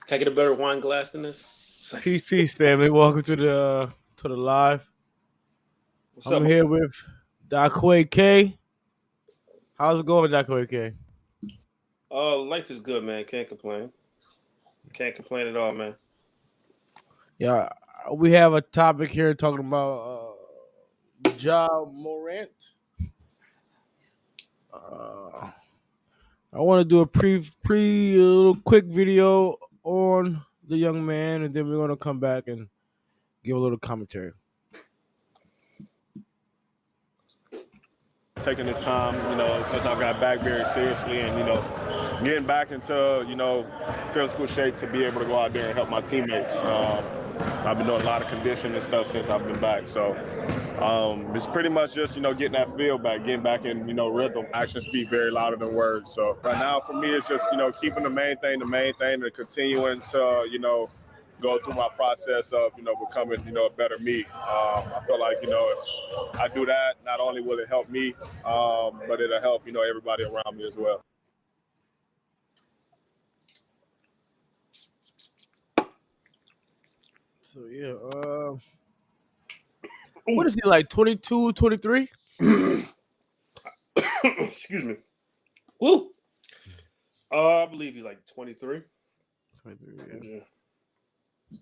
Can I get a better wine glass than this? Peace, family. Welcome to the live. What's I'm up? here with Dakwe K. How's it going, Dakwe K? Life is good, man. Can't complain. Can't complain at all, man. Yeah, we have a topic here talking about Morant. Uh, I want to do a pre little quick video on the young man, and then we're gonna come back and give a little commentary. Taking this time, since I got back very seriously and, getting back into, physical shape to be able to go out there and help my teammates. I've been doing a lot of conditioning and stuff since I've been back. So it's pretty much just, getting that feel back, getting back in, rhythm. Actions speak very louder than words. So right now for me, it's just, keeping the main thing, and continuing to, go through my process of, becoming, a better me. I feel like, if I do that, not only will it help me, but it'll help, everybody around me as well. So yeah, what is he like? 22, 23? Excuse me. Woo. I believe he's like 23. 23, yeah. Yeah.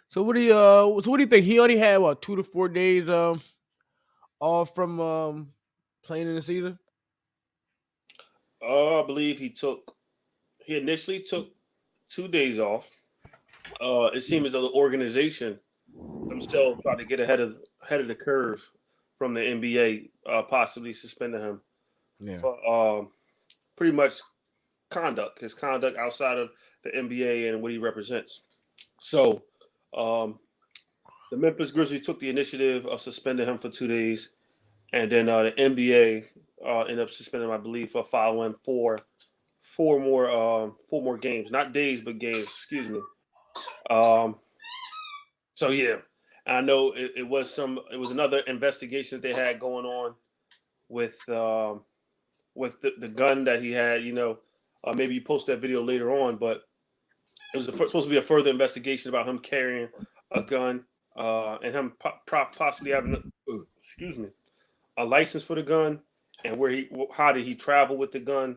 So what do you think? He only had what 2 to 4 days off from playing in the season? I believe he initially took 2 days off. It seems as though the organization themselves tried to get ahead of the curve from the NBA, possibly suspending him Yeah. for pretty much his conduct outside of the NBA and what he represents. So, um, the Memphis Grizzlies took the initiative of suspending him for 2 days, and then the NBA ended up suspending him, I believe, for following four more games, not days but games. Excuse me. Um, so yeah, I know it was another investigation that they had going on with the gun that he had. Maybe you post that video later on, but it was supposed to be a further investigation about him carrying a gun and him possibly having, excuse me, a license for the gun, and how did he travel with the gun,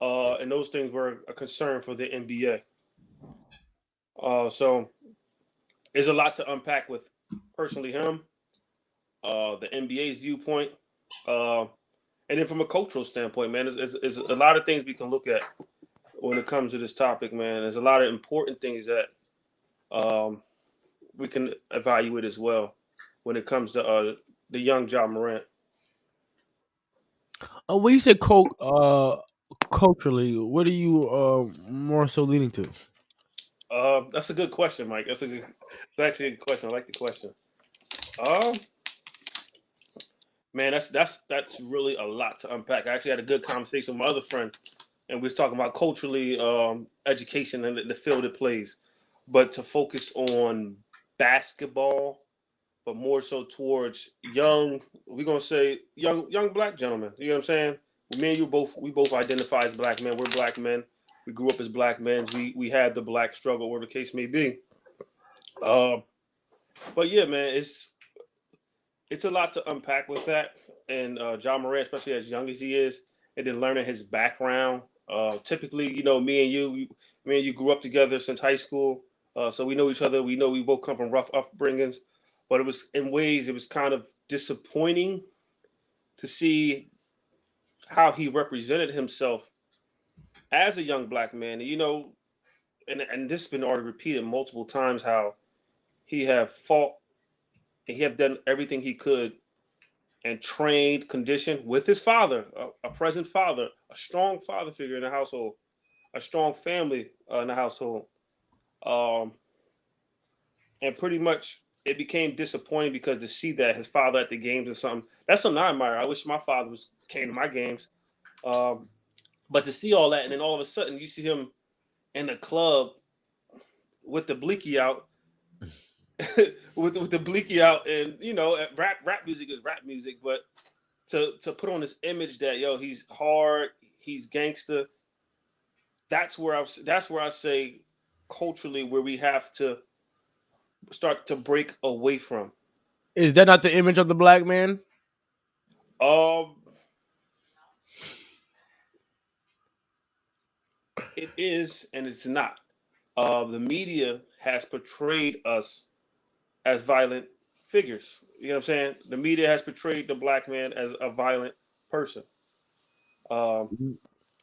and those things were a concern for the NBA. So there's a lot to unpack with personally him, the NBA's viewpoint, uh, and then from a cultural standpoint, man, there's a lot of things we can look at when it comes to this topic, man. There's a lot of important things that um, we can evaluate as well when it comes to the young John Morant. When you say culturally, what are you more so leaning to? That's a good question, Mike. It's actually a good question. I like the question. Um, Man, that's really a lot to unpack. I actually had a good conversation with my other friend, and we was talking about culturally education and the field it plays, but to focus on basketball, but more so towards young. We're gonna say young black gentlemen. You know what I'm saying? Me and you we both identify as black men. We're black men. We grew up as black men. We had the black struggle, whatever the case may be. Uh, but yeah, man, it's a lot to unpack with that. And John Morant, especially as young as he is, and then learning his background. Typically, me and you grew up together since high school, so we know each other. We know we both come from rough upbringings, but it was in ways it was kind of disappointing to see how he represented himself as a young black man. And this has been already repeated multiple times how he have fought and he have done everything he could and trained, conditioned with his father, a present father, a strong father figure in the household, a strong family in the household. Um, and pretty much it became disappointing because to see that his father at the games or something, that's something I admire. I wish my father came to my games. Um, but to see all that and then all of a sudden you see him in the club with the bleaky out, with the bleaky out, and rap music is rap music, but to put on this image that he's hard, he's gangster. That's where I say culturally where we have to start to break away from. Is that not the image of the black man? Um, it is and it's not. The media has portrayed us as violent figures. You know what I'm saying? The media has portrayed the black man as a violent person. Um,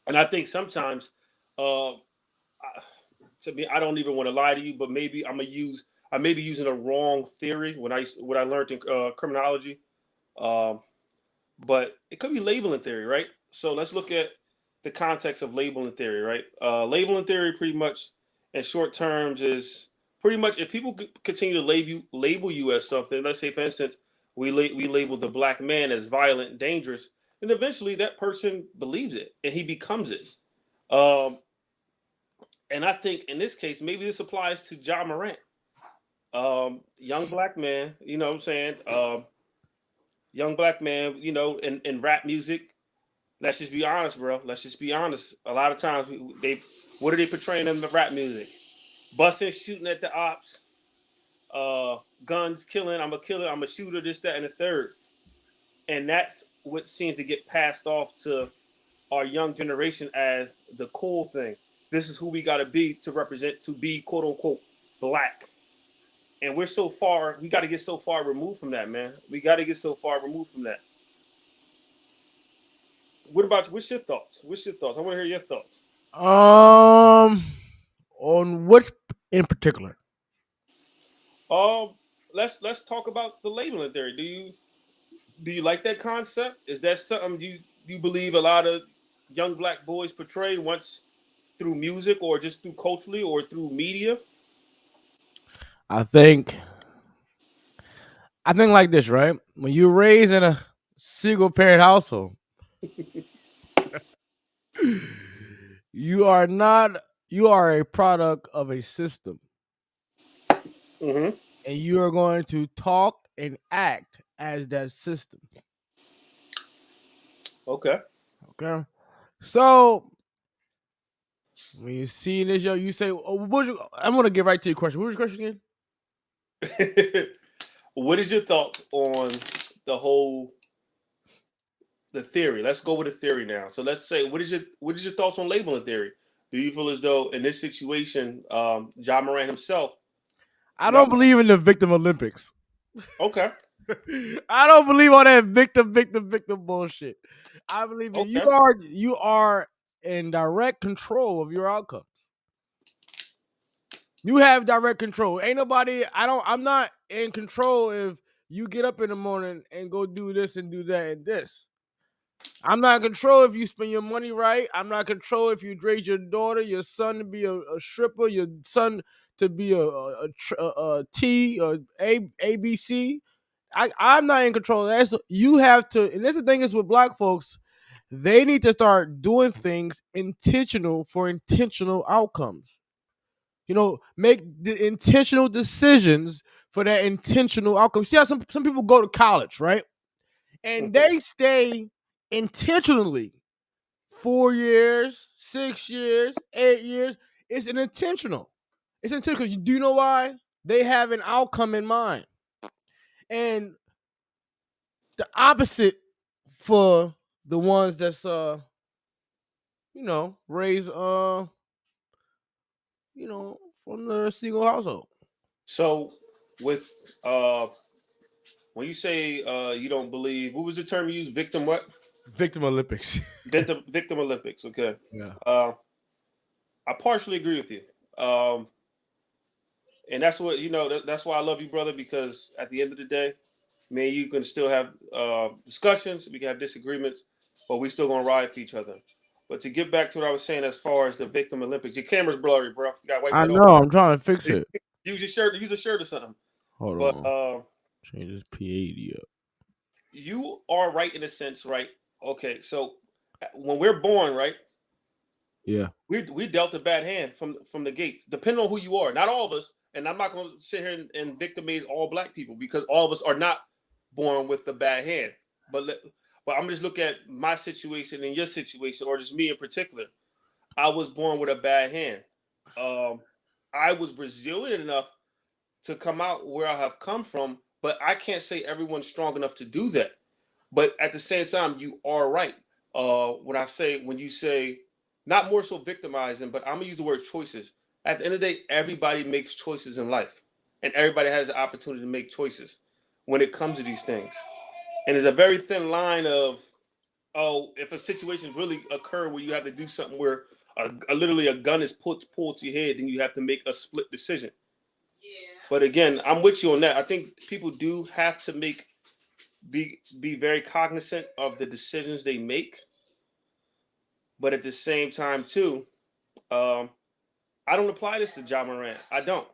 and I think sometimes, uh, to me, I don't even want to lie to you, but maybe I may be using a wrong theory what I learned in criminology. Um, but it could be labeling theory, right? So let's look at the context of labeling theory, right? Labeling theory, pretty much in short terms, is pretty much if people continue to label you as something. Let's say, for instance, we label the black man as violent, and dangerous, and eventually that person believes it and he becomes it. Um, and I think in this case, maybe this applies to John Morant, young black man. You know what I'm saying? Young black man. You know, in rap music. Let's just be honest, bro. Let's just be honest. A lot of times, they what are they portraying in the rap music? Busting, shooting at the ops, guns, killing. I'm a killer. I'm a shooter. This, that, and the third. And that's what seems to get passed off to our young generation as the cool thing. This is who we got to be to represent, to be quote unquote black. And we're so far. We got to get so far removed from that, man. We got to get so far removed from that. What about you? What's your thoughts? What's your thoughts? I want to hear your thoughts. Um, on what in particular? Um, let's talk about the labeling theory. Do you like that concept? Is that something you believe a lot of young black boys portray once through music or just through culturally or through media? I think I think like this, right? When you're raised in a single parent household, you are not you are a product of a system, Mm-hmm. and you are going to talk and act as that system. Okay. Okay, so when you see this, yo, you say, oh, I'm gonna get right to your question. What was your question again? What is your thoughts on the whole the theory? Let's go with the theory now. So let's say what is your thoughts on labeling theory? Do you feel as though in this situation, John Moran himself? I No. don't believe in the victim Olympics. Okay. I don't believe all that victim bullshit. I believe that you Okay. are in direct control of your outcomes. You have direct control. Ain't nobody. I'm not in control if you get up in the morning and go do this and do that and this. I'm not in control if you spend your money right. I'm not in control if you raise your daughter, your son to be a stripper, your son to be a T or ABC. I'm not in control of that. So you have to, and that's the thing is with black folks, they need to start doing things intentional for intentional outcomes. You know, make the intentional decisions for that intentional outcome. See how some people go to college, right? And Mhm. they stay intentionally 4 years, 6 years, 8 years. It's an intentional. It's intentional. Do you know why? They have an outcome in mind. And the opposite for the ones that's raised from the single household. So with when you say you don't believe, what was the term you used? Victim what? Victim Olympics. Victim Olympics. Okay. Yeah. Uh, I partially agree with you. And that's what that's why I love you, brother. Because at the end of the day, me and you can still have discussions. We can have disagreements, but we still gonna ride for each other. But to get back to what I was saying, as far as the Victim Olympics, your camera's blurry, bro. You gotta wipe I that off. know. I'm trying to fix it. Use your shirt. Use a shirt or something. Hold But on. Change this P80 up. you are right in a sense, right? Okay, so when we're born, right, Yeah. we dealt a bad hand from the gate, depending on who you are. Not all of us, and I'm not going to sit here and victimize all black people because all of us are not born with a bad hand. But but I'm just look at my situation and your situation, or just me in particular. I was born with a bad hand. Um, I was resilient enough to come out where I have come from, but I can't say everyone's strong enough to do that. But at the same time, you are right. When you say not more so victimizing, but I'm gonna use the word choices. At the end of the day, everybody makes choices in life, and everybody has the opportunity to make choices when it comes to these things. And there's a very thin line of, oh, if a situation really occur where you have to do something where literally a gun is pulled to your head, then you have to make a split decision. But again, I'm with you on that. I think people do have to be very cognizant of the decisions they make, but at the same time too, um, I don't apply this to John Morant. I don't.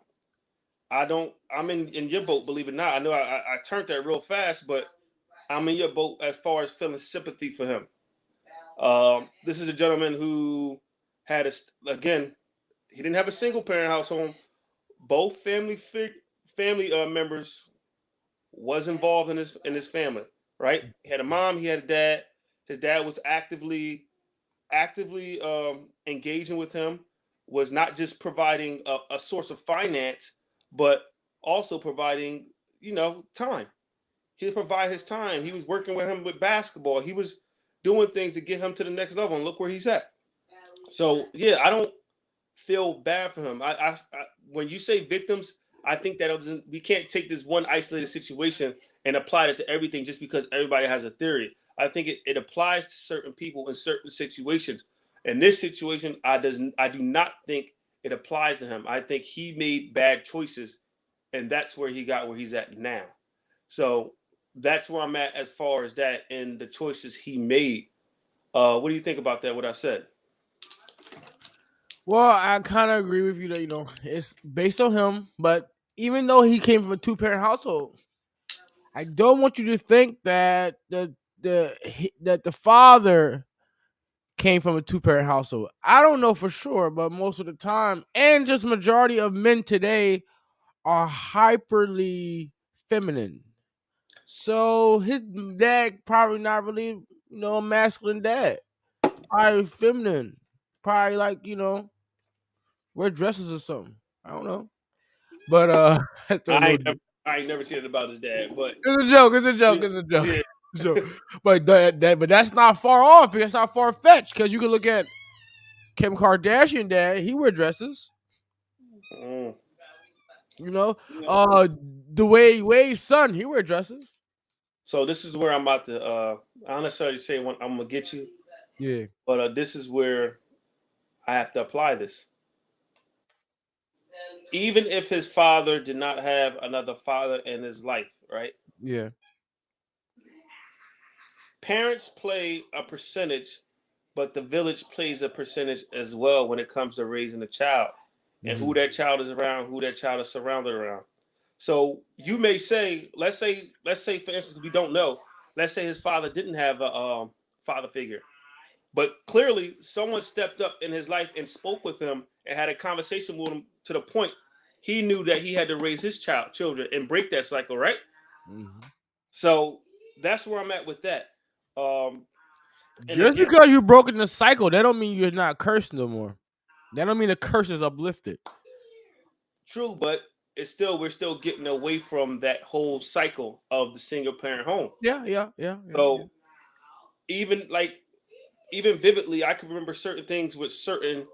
I don't. I'm in your boat, believe it or not. I know I turned that real fast, but I'm in your boat as far as feeling sympathy for him. This is a gentleman who had again. He didn't have a single parent household. Both family members was involved in his family. Right. He had a mom. He had a dad. His dad was actively engaging with him. Was not just providing a source of finance, but also providing time. He provided his time. He was working with him with basketball. He was doing things to get him to the next level. And look where he's at. So yeah, I don't feel bad for him. When you say victims, I think that doesn't. We can't take this one isolated situation and apply it to everything just because everybody has a theory. I think it applies to certain people in certain situations. In this situation, I do not think it applies to him. I think he made bad choices, and that's where he got where he's at now. So that's where I'm at as far as that and the choices he made. What do you think about that? What I said? Well, I kind of agree with you that it's based on him, but even though he came from a two-parent household, I don't want you to think that the father came from a two-parent household. I don't know for sure, but most of the time, and just majority of men today are hyperly feminine. So his dad probably not really, a masculine dad. Probably feminine. Probably like, wear dresses or something. I don't know. But that's a I little ain't never, I ain't never seen it about his dad, but it's a joke, it's a joke, yeah, it's a joke. yeah. So, but but that's not far off. That's not far fetched because you can look at Kim Kardashian dad. He wear dresses. Mm. You know, You know, uh, Wade's son, he wear dresses. so this is where I'm about to. I don't necessarily say when I'm gonna get you, Yeah, but this is where I have to apply this. Even if his father did not have another father in his life, right? yeah. Parents play a percentage, but the village plays a percentage as well when it comes to raising a child and who Hmm. that child is around, who that child is surrounded around. So you may say, let's say, for instance, we don't know. Let's say his father didn't have a father figure, but clearly someone stepped up in his life and spoke with him and had a conversation with him to the point he knew that he had to raise his children and break that cycle, right? Hmm. So that's where I'm at with that. Um, and Just again, because you broken the cycle, that don't mean you're not cursed no more. That don't mean the curse is uplifted. true, but it's still we're still getting away from that whole cycle of the single parent home. Yeah, yeah, yeah, yeah, yeah. So even like even vividly, I can remember certain things which certain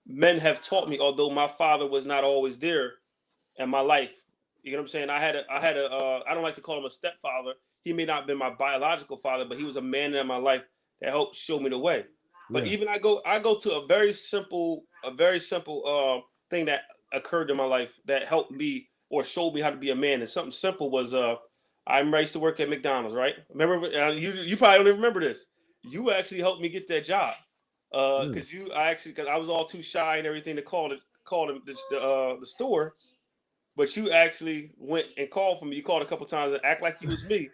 men have taught me. Although my father was not always there in my life, you know what I'm saying. I don't like to call him a stepfather. He may not have been my biological father, but he was a man in my life that helped show me the way. But Yeah. even I go to a very simple thing that occurred in my life that helped me or showed me how to be a man. And something simple was I remember I used to work at McDonald's, right? Remember you probably don't even remember this. You actually helped me get that job Mm. because I was all too shy and everything to call the store, but you actually went and called for me. You called a couple times and act like you was me,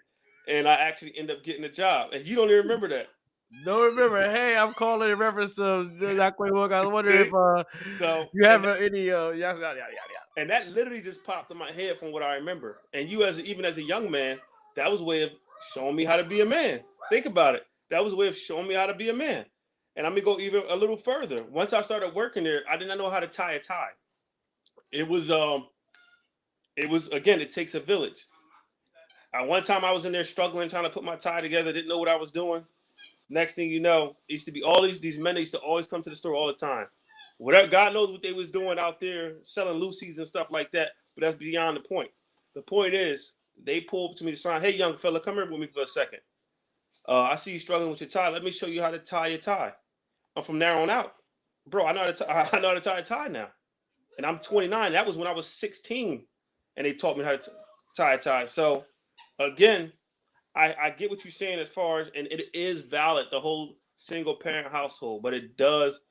and I actually end up getting a job. And you don't even remember that. Don't remember. Hey, I'm calling in reference to that quick work. I was wondering if See? So you have any yada yada yada. and that literally just popped in my head from what I remember. And you as even as a young man, that was a way of showing me how to be a man. Think about it. That was a way of showing me how to be a man. And I'm gonna go even a little further. Once I started working there, I did not know how to tie a tie. It was again. It takes a village. One time I was in there struggling, trying to put my tie together. Didn't know what I was doing. Next thing you know, it used to be all these men. They used to always come to the store all the time. Whatever, God knows what they was doing out there selling Lucy's and stuff like that. But that's beyond the point. The point is they pulled up to me to sign. Hey, young fella, come here with me for a second. I see you struggling with your tie. Let me show you how to tie your tie. And from there on out, bro, I know how to I know how to tie a tie now. And I'm 29. That was when I was 16, and they taught me how to tie a tie. So again, I get what you're saying as far as, and it is valid, the whole single parent household, but it does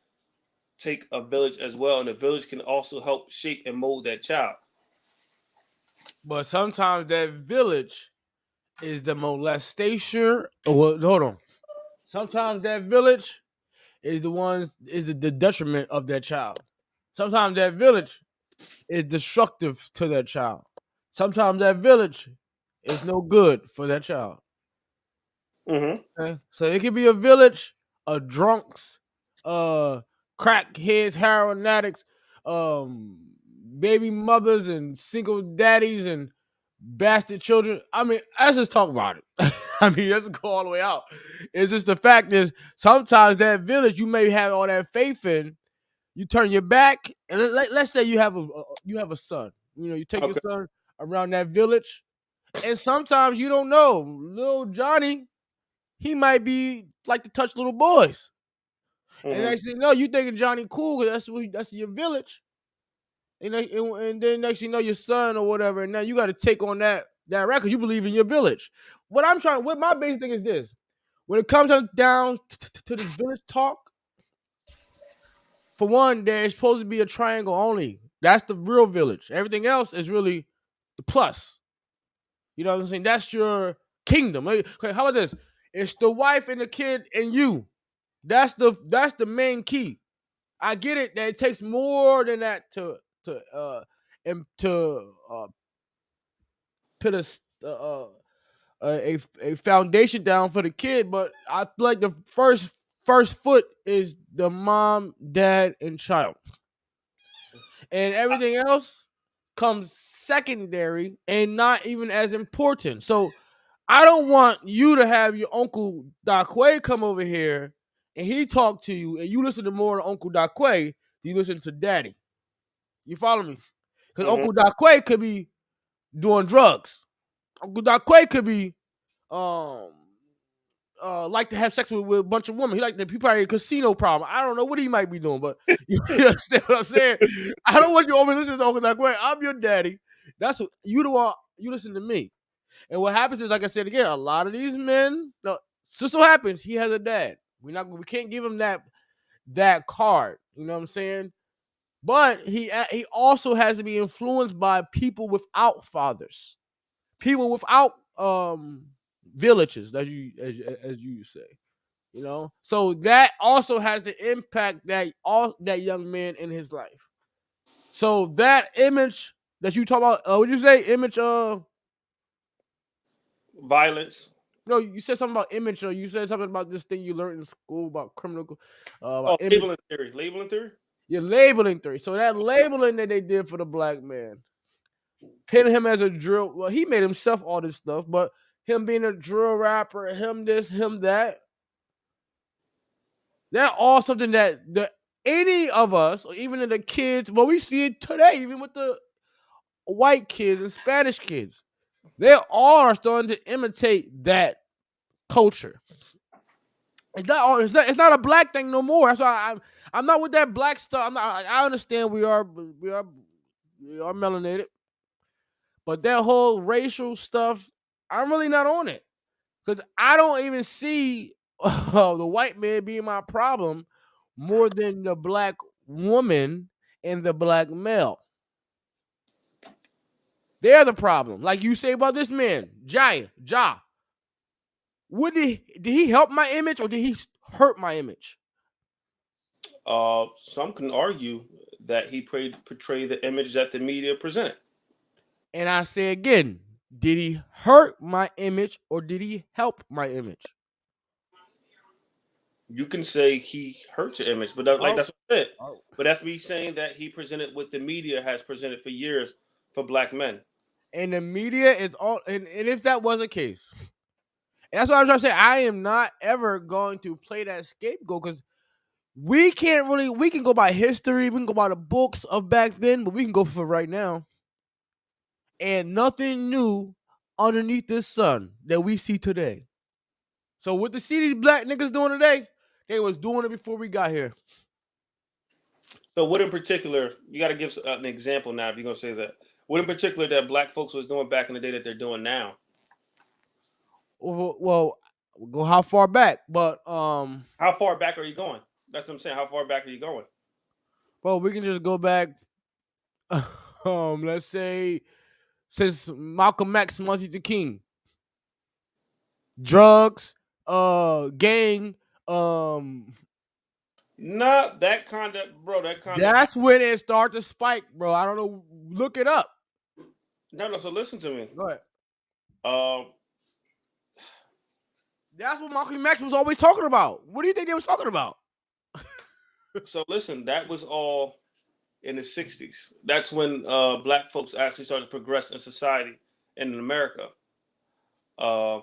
take a village as well, and the village can also help shape and mold that child. But sometimes that village is the molestation. Well, hold on. Sometimes that village is the detriment of that child. Sometimes that village is destructive to that child. Sometimes that village is no good for that child. Mm-hmm. Okay? So it could be a village of drunks, uh, crackheads, heroin addicts, um, baby mothers, and single daddies, and bastard children. I mean, let's just talk about it. I mean, let's go all the way out. It's just the fact is sometimes that village you may have all that faith in, you turn your back, and let's say you have a son. You know, you take your Okay. son around that village, and sometimes you don't know, little Johnny, he might be like to touch little boys. And Mm-hmm. next thing you know, you thinking Johnny cool because that's your village. And then next thing you know, your son or whatever, and now you got to take on that record. You believe in your village. What my basic thing is this: when it comes down to this village talk, for one, there's supposed to be a triangle only. That's the real village. Everything else is really the plus. You know what I'm saying? That's your kingdom. Okay, how about this? It's the wife and the kid and you. That's the main key. I get it that it takes more than that to put a foundation down for the kid, but I feel like the first foot is the mom, dad, and child, and everything else comes secondary and not even as important. So I don't want you to have your Uncle Dakwe come over here and he talk to you and you listen to more to Uncle Dakwe than you listen to Daddy. You follow me? Because Mm-hmm. Uncle Dakwe could be doing drugs. Uncle Dakwe could be um like to have sex with a bunch of women. He probably a casino problem. I don't know what he might be doing, but you understand what I'm saying? I don't want you over listening to Uncle Dakwe. I'm your daddy. That's what you the one. You listen to me. And what happens is, like I said again, a lot of these men. No, just so happens he has a dad. We can't give him that card. You know what I'm saying? But he also has to be influenced by people without fathers, people without villages, as you say. You know, so that also has to impact that young man in his life. So that image that you talk about, what did you say? Image, Violence. no, you said something about image, or you said something about this thing you learned in school about about Oh, image. labeling theory. Labeling theory. Your labeling theory. So that labeling that they did for the black man, pitting him as a drill. Well, he made himself all this stuff, but him being a drill rapper, him this, him that, that all something that any of us, or even the kids, well, we see it today, even with the white kids and Spanish kids, they all are starting to imitate that culture. It's not a black thing no more. That's why I'm not with that black stuff. I understand we are melanated, but that whole racial stuff, I'm really not on it because I don't even see the white man being my problem more than the black woman and the black male. They're the problem. Like you say about this man, Ja. Did he help my image or did he hurt my image? Some can argue that he portrayed the image that the media present. And I say again, did he hurt my image or did he help my image? You can say he hurt your image, but that, like Oh, that's what I said. oh. But that's me saying that he presented what the media has presented for years for black men. And the media is all. And if that was the case, and that's what I'm trying to say. I am not ever going to play that scapegoat because we can't really. We can go by history. We can go by the books of back then, but we can go for right now. And nothing new underneath this sun that we see today. So what the see these black niggas doing today, they was doing it before we got here. So, what in particular? You got to give an example now. If you're gonna say that, what in particular that black folks was doing back in the day that they're doing now? Well, we'll go how far back, but How far back are you going? That's what I'm saying. How far back are you going? well, we can just go back. Let's say since Malcolm X, Martin Luther King, drugs, gang, Not that kind of, bro. That kind of. that's when it started to spike, bro. I don't know. Look it up. No, no. So listen to me. Go ahead. Um. That's what Malcolm X was always talking about. What do you think they was talking about? So listen, that was all in the '60s. That's when black folks actually started to progress in society and in America. Uh,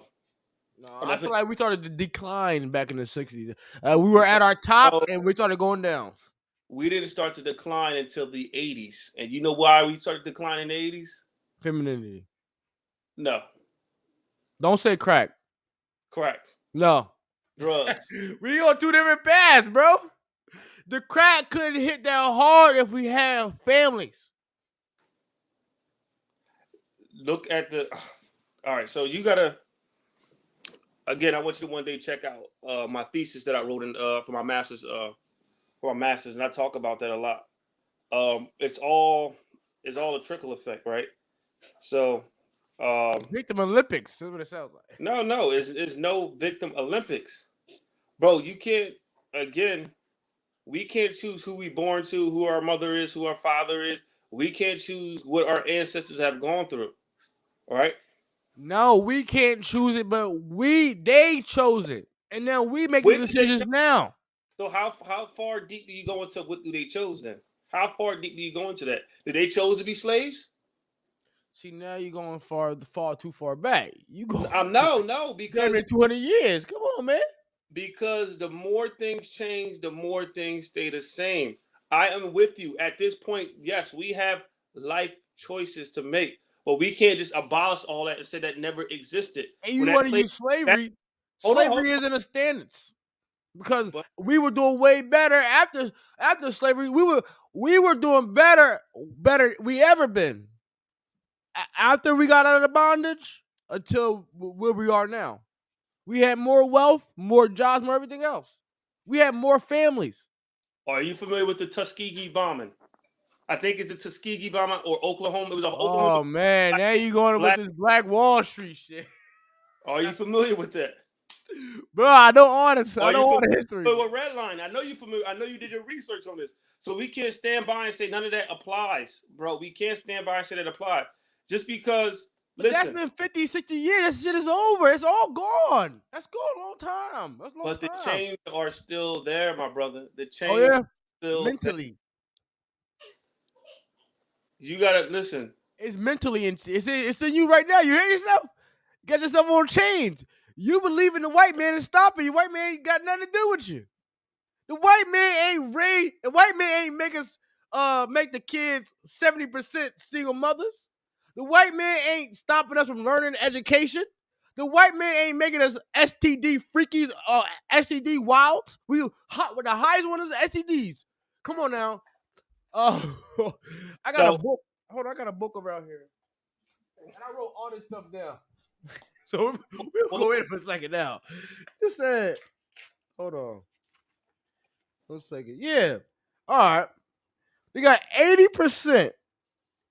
No, and I that's feel it. like we started to decline back in the 60s. We were at our top So and we started going down. we didn't start to decline until the '80s, and you know why we started declining in the '80s? Femininity. No, Don't say crack. crack, No. drugs. We on two different paths, bro. The crack couldn't hit that hard if we had families. Look at the. All right, so you gotta. Again, I want you to one day check out my thesis that I wrote in for my master's. And I talk about that a lot. It's all a trickle effect, right? So, Victim Olympics. That's what it sounds like. no, no, it's no victim Olympics, bro. You can't. Again, we can't choose who we born to, who our mother is, who our father is. We can't choose what our ancestors have gone through. All right. No, we can't choose it, but they chose it. And now we make the When did they decisions cho- now. So how far deep do you go into what do they chose then? How far deep do you go into that? Did they chose to be slaves? See, now you're going far too far back. You go No, damn near 200 years. Come on, man. because the more things change, the more things stay the same. I am with you at this point. Yes, we have life choices to make, but we can't just abolish all that and say that never existed. And When you that want to slave, use that slavery. hold Slavery isn't a standards because on, we were doing way better after slavery. We were doing better we ever been after we got out of the bondage until where we are now. We had more wealth, more jobs, more everything else. We had more families. are you familiar with the Tuskegee bombing? I think it's the Tuskegee bombing or Oklahoma. It was an Oklahoma Oh man, now you going with black. this Black Wall Street shit, Are you familiar with that? bro. I don't honest. I Are you don't want familiar history. with Redline? I know you familiar. I know you did your research on this. So we can't stand by and say none of that applies, bro. We can't stand by and say that applies. Just because, But that's listen, been 50, 60 years. That shit is over. It's all gone. That's gone a long time. That's a long but the time. chains are still there, my brother. The Oh chains yeah, are still there. mentally. You gotta listen. It's mentally. It's in you right now. You hear yourself? Get yourself on change. You believe in the white man is stopping you. White man ain't got nothing to do with you. The white man ain't raised. The white man ain't make the kids 70% single mothers. The white man ain't stopping us from learning education. The white man ain't making us STD freakies, STD wilds. We hot with the highest one is STDs. Come on now. I got a So book. Hold on, I got a book around here, and I wrote all this stuff down. So we'll go in for a second now. You said, hold on, 1 second. Yeah. All right. We got 80%.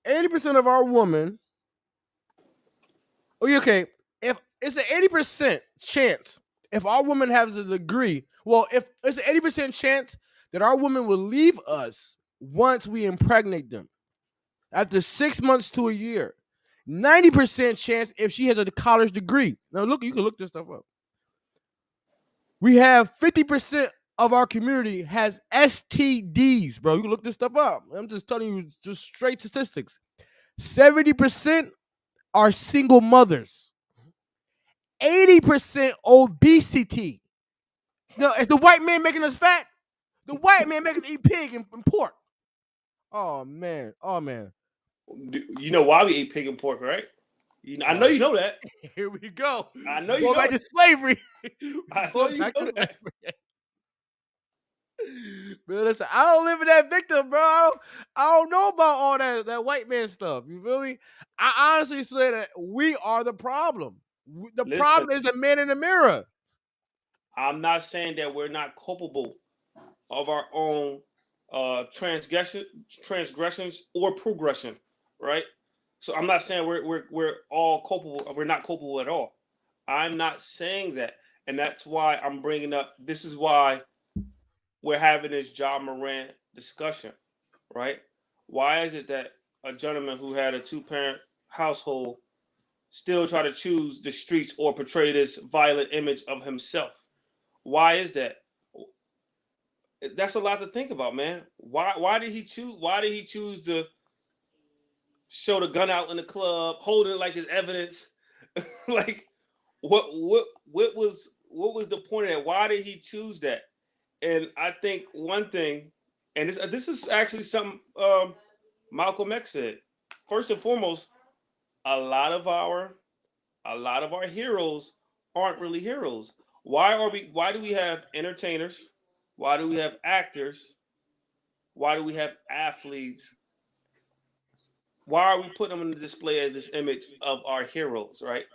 80% of our women. Oh, okay. If it's an 80% chance, if our woman has a degree, well, if it's an 80% chance that our woman will leave us once we impregnate them after 6 months to a year. 90% chance if she has a college degree. Now look, you can look this stuff up. We have 50% of our community has STDs, bro. You can look this stuff up. I'm just telling you, just straight statistics. 70% are single mothers. 80% obesity. No, is the white man making us fat? The white man making us eat pig and pork. Oh man. Oh man. You know why we ate pig and pork, right? I know you know that. Here we go. I know you Going know back that. to slavery. I know Going you back know to that. slavery. Man, listen, I don't live in that victim, bro. I don't know about all that white man stuff. You feel me? I honestly say that we are the problem. The Listen, problem is the man in the mirror. I'm not saying that we're not culpable of our own transgressions or progression, right? So I'm not saying we're all culpable. We're not culpable at all. I'm not saying that, and that's why I'm bringing up. This is why we're having this John Morant discussion, right? Why is it that a gentleman who had a two-parent household still try to choose the streets or portray this violent image of himself? Why is that? That's a lot to think about, man. Why did he choose? Why did he choose to show the gun out in the club, holding it like his evidence? Like, what was the point of that? Why did he choose that? And I think one thing, and this is actually something Malcolm X said. First and foremost, a lot of our a lot of our heroes aren't really heroes. Why do we have entertainers? Why do we have actors? Why do we have athletes? Why are we putting them on the display as this image of our heroes, right?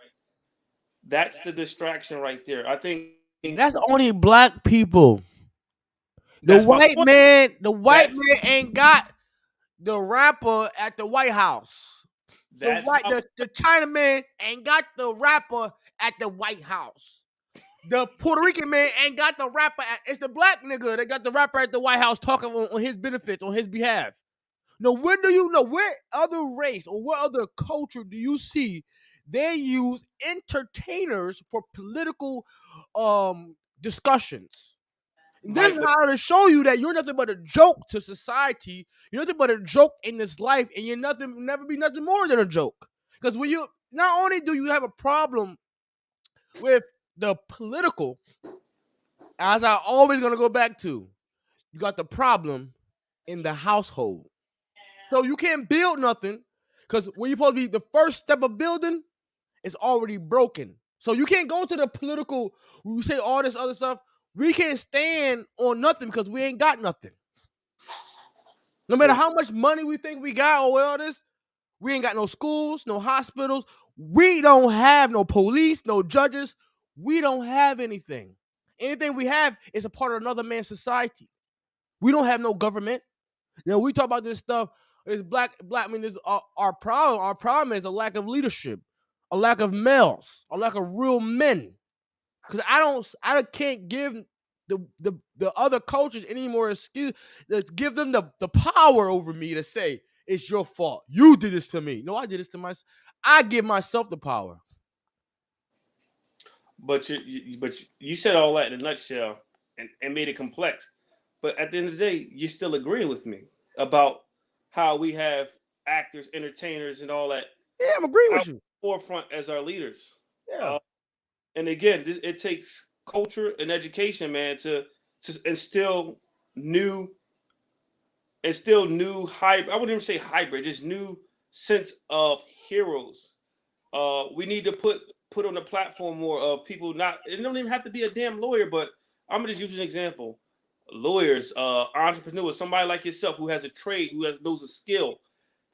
That's the distraction right there. I think That's only black people. that's my point. The white That's man ain't got the rapper at the White House. that's my The Chinaman ain't got the rapper at the White House. The Puerto Rican man ain't got the rapper at, it's the black nigga that got the rapper at the White House talking on his benefits, on his behalf. No, when do you know what other race or what other culture do you see they use entertainers for political discussions? And this Mike. is how to show you that you're nothing but a joke to society. You're nothing but a joke in this life, and you're nothing, never be nothing more than a joke. Because when you not only do you have a problem with the political, as I always gonna go back to, you got the problem in the household. So you can't build nothing because when you're supposed to be the first step of building is already broken. So you can't go to the political, you say all this other stuff. We can't stand on nothing because we ain't got nothing. No matter So how much money we think we got or all this, we ain't got no schools, no hospitals. We don't have no police, no judges. We don't have anything. Anything we have is a part of another man's society. We don't have no government. You know, we talk about this stuff. It's black. I mean, this our problem. Our problem is a lack of leadership, a lack of males, a lack of real men. Because I can't give the other cultures any more excuse to give them the power over me to say it's your fault. You did this to me. No, I did this to myself. I give myself the power. but you said all that in a nutshell and made it complex. But at the end of the day, you're still agreeing with me about how we have actors, entertainers, and all that Yeah, I'm agreeing out with you. forefront as our leaders. Yeah, Uh, and again, it takes culture and education, man, to new instill new hybrid. I wouldn't even say hybrid, just new sense of heroes. We need to put on the platform more of people. Not it don't even have to be a damn lawyer, but I'm gonna just use an example. Lawyers, entrepreneurs, somebody like yourself who has a trade, knows a skill,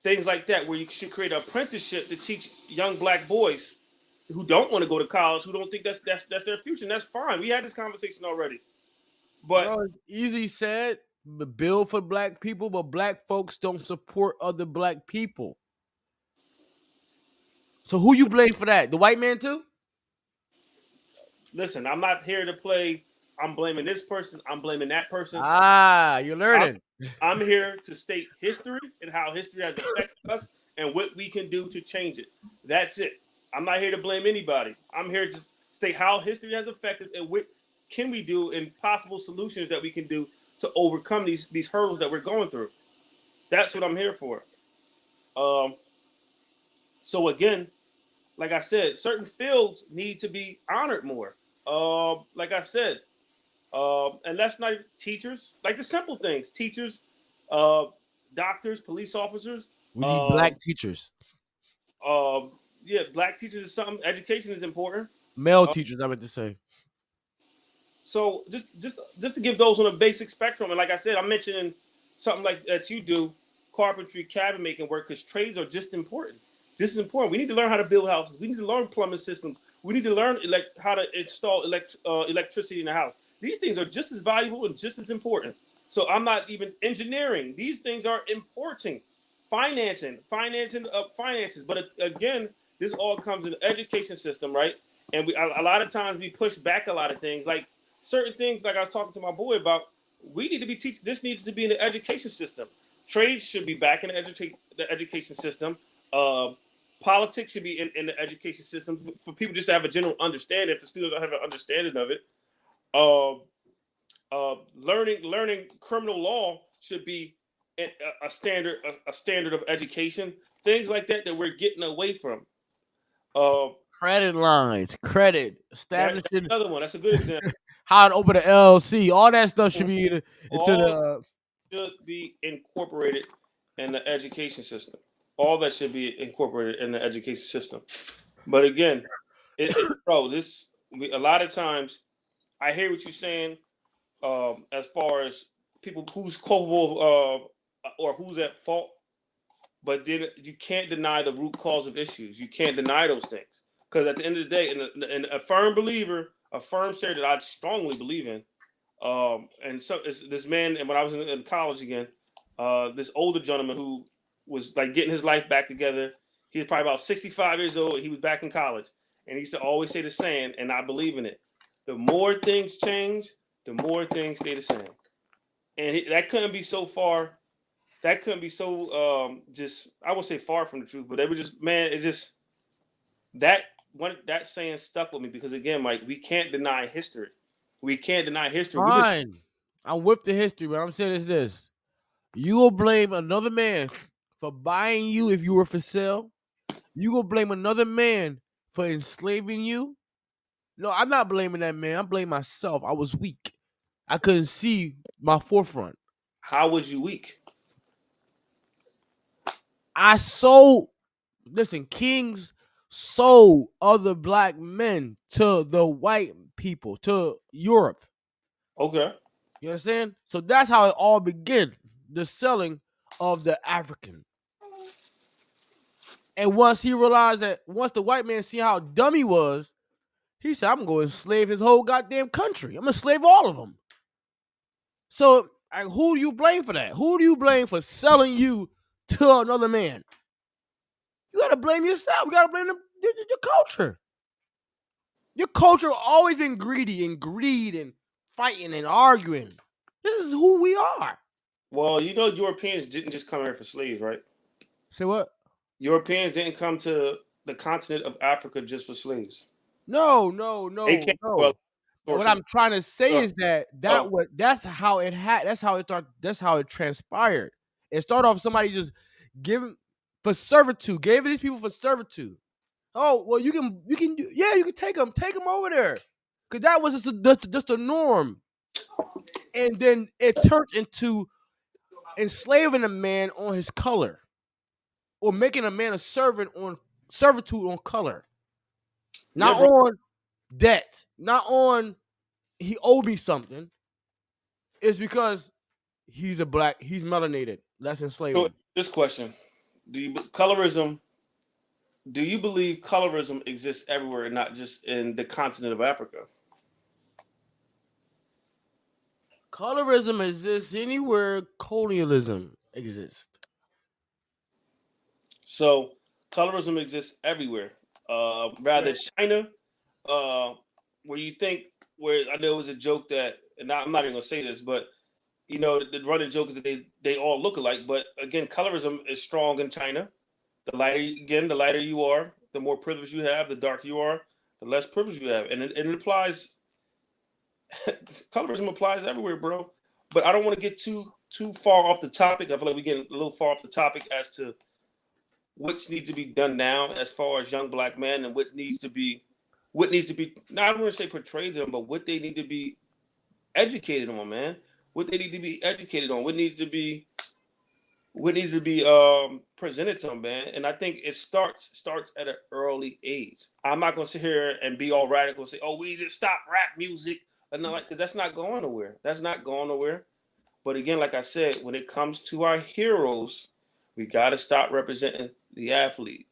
things like that, where you should create an apprenticeship to teach young black boys who don't want to go to college, who don't think that's their future. And that's fine. We had this conversation already, but bro, it's easy said. The bill for black people, but black folks don't support other black people. So who you blame for that? The white man too? listen, I'm not here to play. I'm blaming this person. I'm blaming that person. Ah, you're I'm learning. I'm here to state history and how history has affected us and what we can do to change it. That's it. I'm not here to blame anybody. I'm here to state how history has affected us and what can we do and possible solutions that we can do to overcome these hurdles that we're going through. That's what I'm here for. Um, so again, like I said, certain fields need to be honored more. Like I said, and that's not teachers, like the simple things, teachers, uh, doctors, police officers. We need Um, black teachers, um, yeah, black teachers is something. Education is important. male Uh, teachers. I meant to say. So just to give those on a basic spectrum, and like I said, I'm mentioning something like that you do, carpentry, cabinet making work, because trades are just important. This is important. We need to learn how to build houses. We need to learn plumbing systems. We need to learn how to install electricity in the house. These things are just as valuable and just as important. So I'm not even engineering. These things are important. Financing finances. But again, this all comes in the education system, right? And a lot of times we push back a lot of things, like certain things. Like I was talking to my boy about, we need to be teaching. This needs to be in the education system. Trades should be back in the education system. Uh, Politics should be in the education system for people just to have a general understanding. For students to have an understanding of it. Uh, Learning criminal law should be a standard of education. Things like that we're getting away from. Uh, Credit lines, credit, that's establishing another one. That's a good example. how to open an LLC. All that stuff should be into All the. should be incorporated in the education system. All that should be incorporated in the education system. But again, bro, a lot of times I hear what you're saying, as far as people who's culpable or who's at fault. But then you can't deny the root cause of issues. You can't deny those things, because at the end of the day, and a firm believer, a firm share that I strongly believe in. And so it's this man, and when I was in college again, this older gentleman who was like getting his life back together. He was probably about 65 years old. He was back in college, and he used to always say the saying, and I believe in it: the more things change, the more things stay the same. And that couldn't be so far. That couldn't be so just. I would say far from the truth, but they were just, man. It just that that saying stuck with me, because again, Mike, we can't deny history. We can't deny history. Fine. I'm with the history, but I'm saying is this. You will blame another man for buying you if you were for sale. You will blame another man for enslaving you. No, I'm not blaming that man. I'm blaming myself. I was weak. I couldn't see my forefront. How was you weak? I sold, listen, kings sold other black men to the white people, to Europe. Okay. You understand? So that's how it all began, the selling of the African. And once he realized that, once the white man see how dumb he was, he said, I'm going to enslave his whole goddamn country. I'm going to enslave all of them. So, like, who do you blame for that? Who do you blame for selling you to another man? You got to blame yourself. You got to blame your culture. Your culture always been greedy and greed and fighting and arguing. This is who we are. Well, you know, Europeans didn't just come here for slaves, right? Say what? Europeans didn't come to the continent of Africa just for slaves. No. They came for What sources. I'm trying to say is that Oh. that's how it had. That's how it started. That's how it transpired. It started off somebody just giving for servitude, gave these people for servitude. Oh well, you can you can take them over there, because that was just the norm. And then it turned into enslaving a man on his color, or making a man a servant on servitude on color, not Yeah, bro. on debt, not on he owed me something. It's because he's melanated. Let's enslave So him. this question: colorism? Do you believe colorism exists everywhere and not just in the continent of Africa? Colorism exists anywhere colonialism exists. So colorism exists everywhere. Rather Yeah. China, uh, where you think, where I know it was a joke that, and I'm not even gonna say this, but you know, the running joke is that they all look alike. But again, colorism is strong in China. The lighter you are, the more privilege you have. The darker you are, the less privilege you have, and it applies Colorism applies everywhere, bro. But I don't want to get too far off the topic. I feel like we're getting a little far off the topic as to what needs to be done now as far as young black men and what needs to be not I don't want to say portrayed to them, but what they need to be educated on, man. What they need to be educated on, what needs to be presented to them, man. And I think it starts at an early age. I'm not gonna sit here and be all radical and say, "Oh, we need to stop rap music," and not like because that's not going nowhere. That's not going nowhere. But again, like I said, when it comes to our heroes, we got to stop representing the athlete.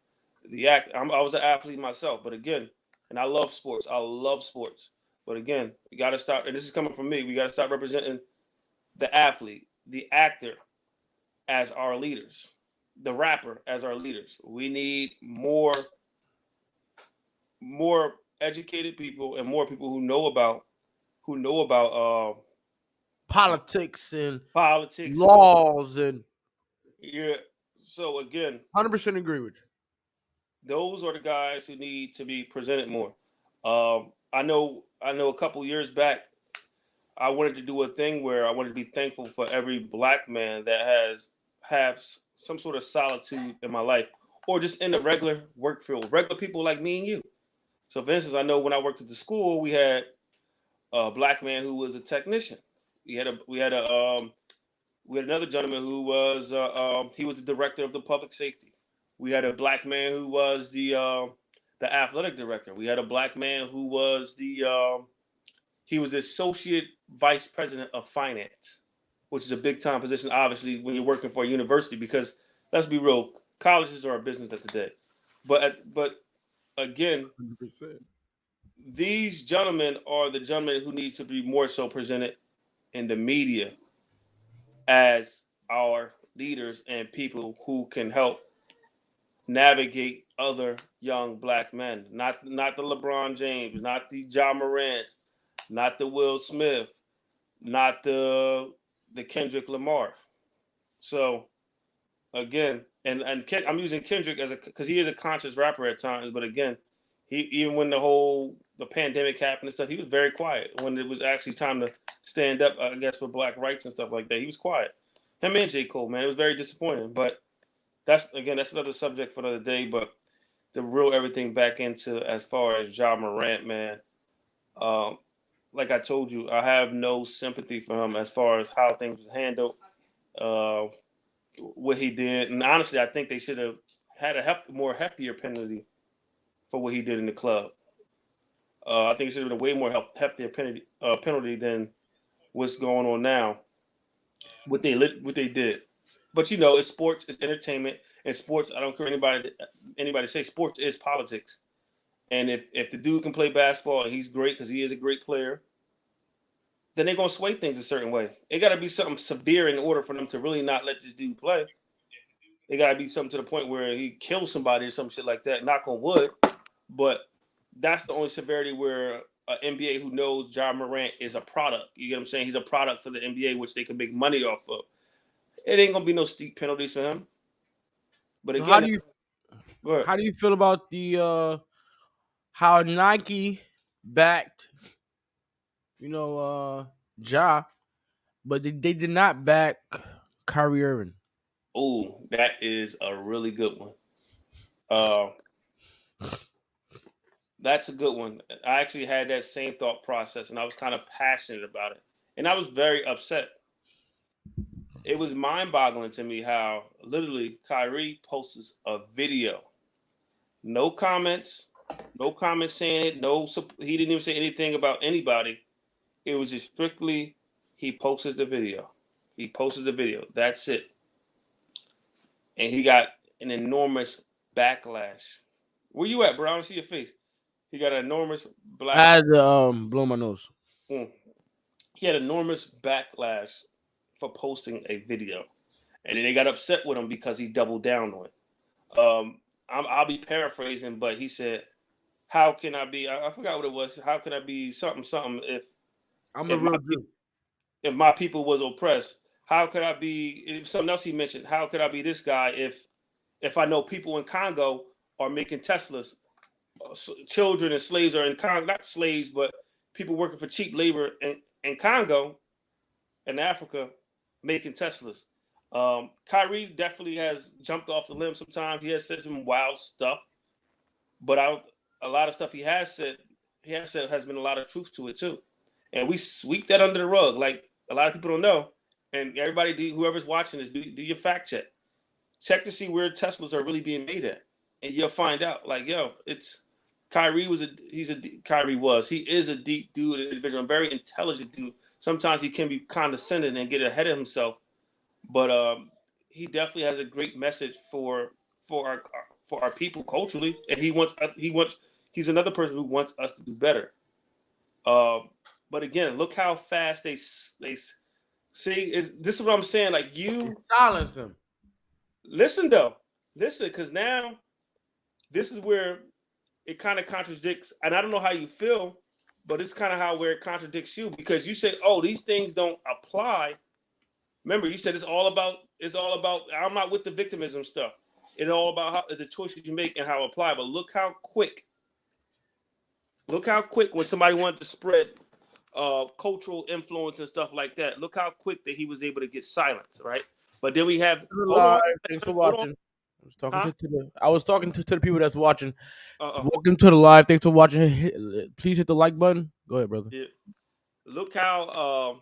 I was an athlete myself, but again, and I love sports. I love sports. But again, we got to stop. And this is coming from me. We got to stop representing the athlete, the actor, as our leaders, the rapper as our leaders. We need more educated people and more people who know about Politics and politics and all. laws and Yeah. So again, 100% agree with you. those are the guys who need to be presented more. I know. A couple years back, I wanted to do a thing where I wanted to be thankful for every black man that has some sort of solitude in my life, or just in the regular work field, regular people like me and you. So, for instance, I know when I worked at the school, we had a black man who was a technician. We had another gentleman who was he was the director of the public safety. We had a black man who was the athletic director. We had a black man who was he was the associate vice president of finance, which is a big time position, obviously, when you're working for a university. Because let's be real, colleges are a business at the day. But again, 100%. these gentlemen are the gentlemen who need to be more so presented in the media as our leaders and people who can help navigate other young black men. Not the LeBron James, not the John Morant, not the Will Smith, not the Kendrick Lamar. So again, I'm using Kendrick as a because he is a conscious rapper at times, but again, he even when the pandemic happened and stuff, he was very quiet. When it was actually time to stand up, I guess, for black rights and stuff like that, he was quiet. Him and J. Cole, man, it was very disappointing. But that's another subject for another day. But to reel everything back into as far as Ja Morant, man, um, like I told you, I have no sympathy for him as far as how things was handled, uh, what he did, and honestly, I think they should have had a more heftier penalty for what he did in the club. I think it should have been a way more heftier penalty than what's going on now. What they did, but it's sports, it's entertainment, and sports. I don't care anybody say sports is politics. And if the dude can play basketball and he's great because he is a great player, then they're gonna sway things a certain way. It got to be something severe in order for them to really not let this dude play. It got to be something to the point where he kills somebody or some shit like that. Knock on wood. But that's the only severity where an NBA who knows John Morant is a product. You get what I'm saying? He's a product for the NBA, which they can make money off of. It ain't gonna be no steep penalties for him. But So again, go ahead. how do you feel about the how Nike backed Ja, but they did not back Kyrie Irving? Oh, that is a really good one. Uh, that's a good one. I actually had that same thought process, and I was kind of passionate about it, and I was very upset. It was mind-boggling to me how literally Kyrie posts a video, no comments, no comments saying it, he didn't even say anything about anybody. It was just strictly he posted the video. He posted the video. That's it. And he got an enormous backlash. Where you at, bro? I don't see your face. He got an enormous I black. had to blow my nose. Mm. He had enormous backlash for posting a video, and then they got upset with him because he doubled down on it. I'll be paraphrasing, but he said, "How can I be?" I forgot what it was. How can I be something something I'm a if my real Jew. if my people was oppressed? How could I be? If something else he mentioned, how could I be this guy if I know people in Congo are making Teslas, children and slaves are in Congo, not slaves, but people working for cheap labor in Congo and Africa making Teslas. Kyrie definitely has jumped off the limb sometimes. He has said some wild stuff, but a lot of stuff he has said has been a lot of truth to it too. And we sweep that under the rug. Like a lot of people don't know. And everybody, whoever's watching this, do your fact check. Check to see where Teslas are really being made at, and you'll find out. Like, yo, it's Kyrie was he is a deep dude, an individual, a very intelligent dude. Sometimes he can be condescending and get ahead of himself, but he definitely has a great message for our for our people culturally, and he's another person who wants us to do better. Um, but again, look how fast they see. This is what I'm saying? Like you Silence him. listen though, listen, because now this is where it kind of contradicts, and I don't know how you feel, but it's kind of how where it contradicts you because you say, "Oh, these things don't apply." Remember, you said it's all about. I'm not with the victimism stuff. It's all about how the choices you make and how it apply. But look how quick when somebody wanted to spread cultural influence and stuff like that. Look how quick that he was able to get silenced, right? But then we have hold Live. on, Thanks for hold on, watching. I was talking huh? to the I was talking to the people that's watching. Uh, Welcome to the live. Thanks for watching. Please hit the like button. Go ahead, brother. yeah. Look how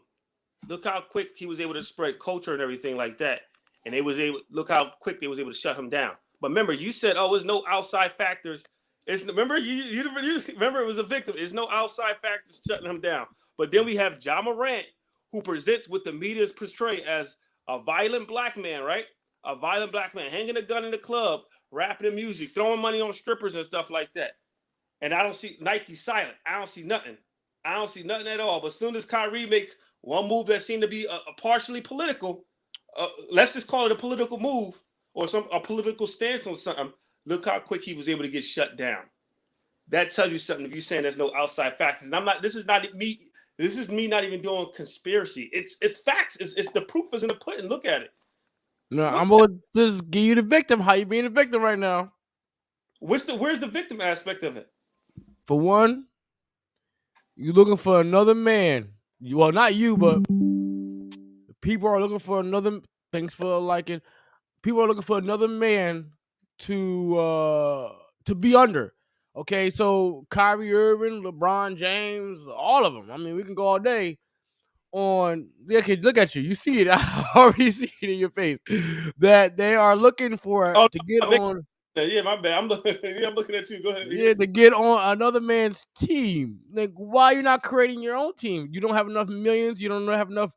look how quick he was able to spread culture and everything like that. And they was able look how quick they was able to shut him down. But remember, you said, "Oh, there's no outside factors." It's remember you remember it was a victim. There's no outside factors shutting him down. But then we have John Morant, who presents what the media's portray as a violent black man, right? A violent black man hanging a gun in the club, rapping the music, throwing money on strippers and stuff like that. And I don't see Nike silent. I don't see nothing. I don't see nothing at all. But as soon as Kyrie makes one move that seemed to be a partially political, let's just call it a political move or a political stance on something. Look how quick he was able to get shut down. That tells you something. If you're saying there's no outside factors, and I'm not. This is not me. This is me not even doing conspiracy. It's facts. It's the proof is in the pudding. Look at it. No, Look I'm at it. gonna just give you the victim. How you being a victim right now? Where's the victim aspect of it? For one, you looking for another man. Well, not you, but people are looking for another. Thanks for liking. People are looking for another man to be under. Okay, so Kyrie Irving, LeBron James, all of them. I mean, we can go all day on. Okay, look at you. You see it. I already see it in your face that they are looking for Oh, to get no, on. yeah, my bad. I'm looking. Yeah, I'm looking at you. Go ahead. Yeah, to get on another man's team. Like, why are you not creating your own team? You don't have enough millions. You don't have enough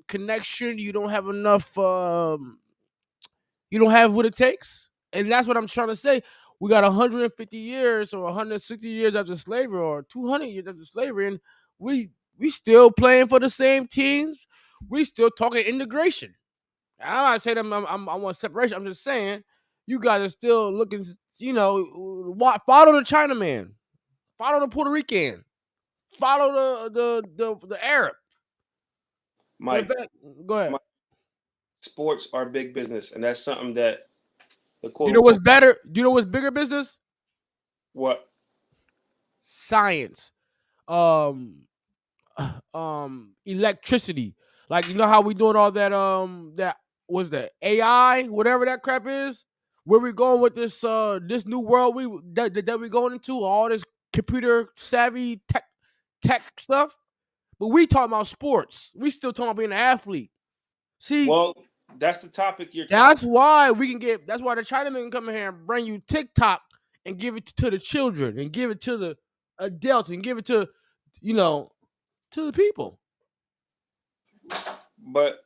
connection. You don't have enough. You don't have what it takes, and that's what I'm trying to say. We got 150 years or 160 years after slavery, or 200 years after slavery, and we still playing for the same teams. We still talking integration. I'm not saying I want separation. I'm just saying you guys are still looking. You know, follow the Chinaman, follow the Puerto Rican, follow the Arab. In Mike, fact, go ahead. Mike, sports are big business, and that's something that the You quote know what's unquote better? Do you know what's bigger business? what Science. Um, electricity. Like, you know how we doing all that was that AI, whatever that crap is. Where we going with this new world that we going into, all this computer savvy tech stuff. But we talking about sports. We still talking about being an athlete. See, well, that's the topic you're talking. that's why we can get. That's why the Chinaman can come in here and bring you TikTok and give it to the children and give it to the adults and give it to, you know, to the people. But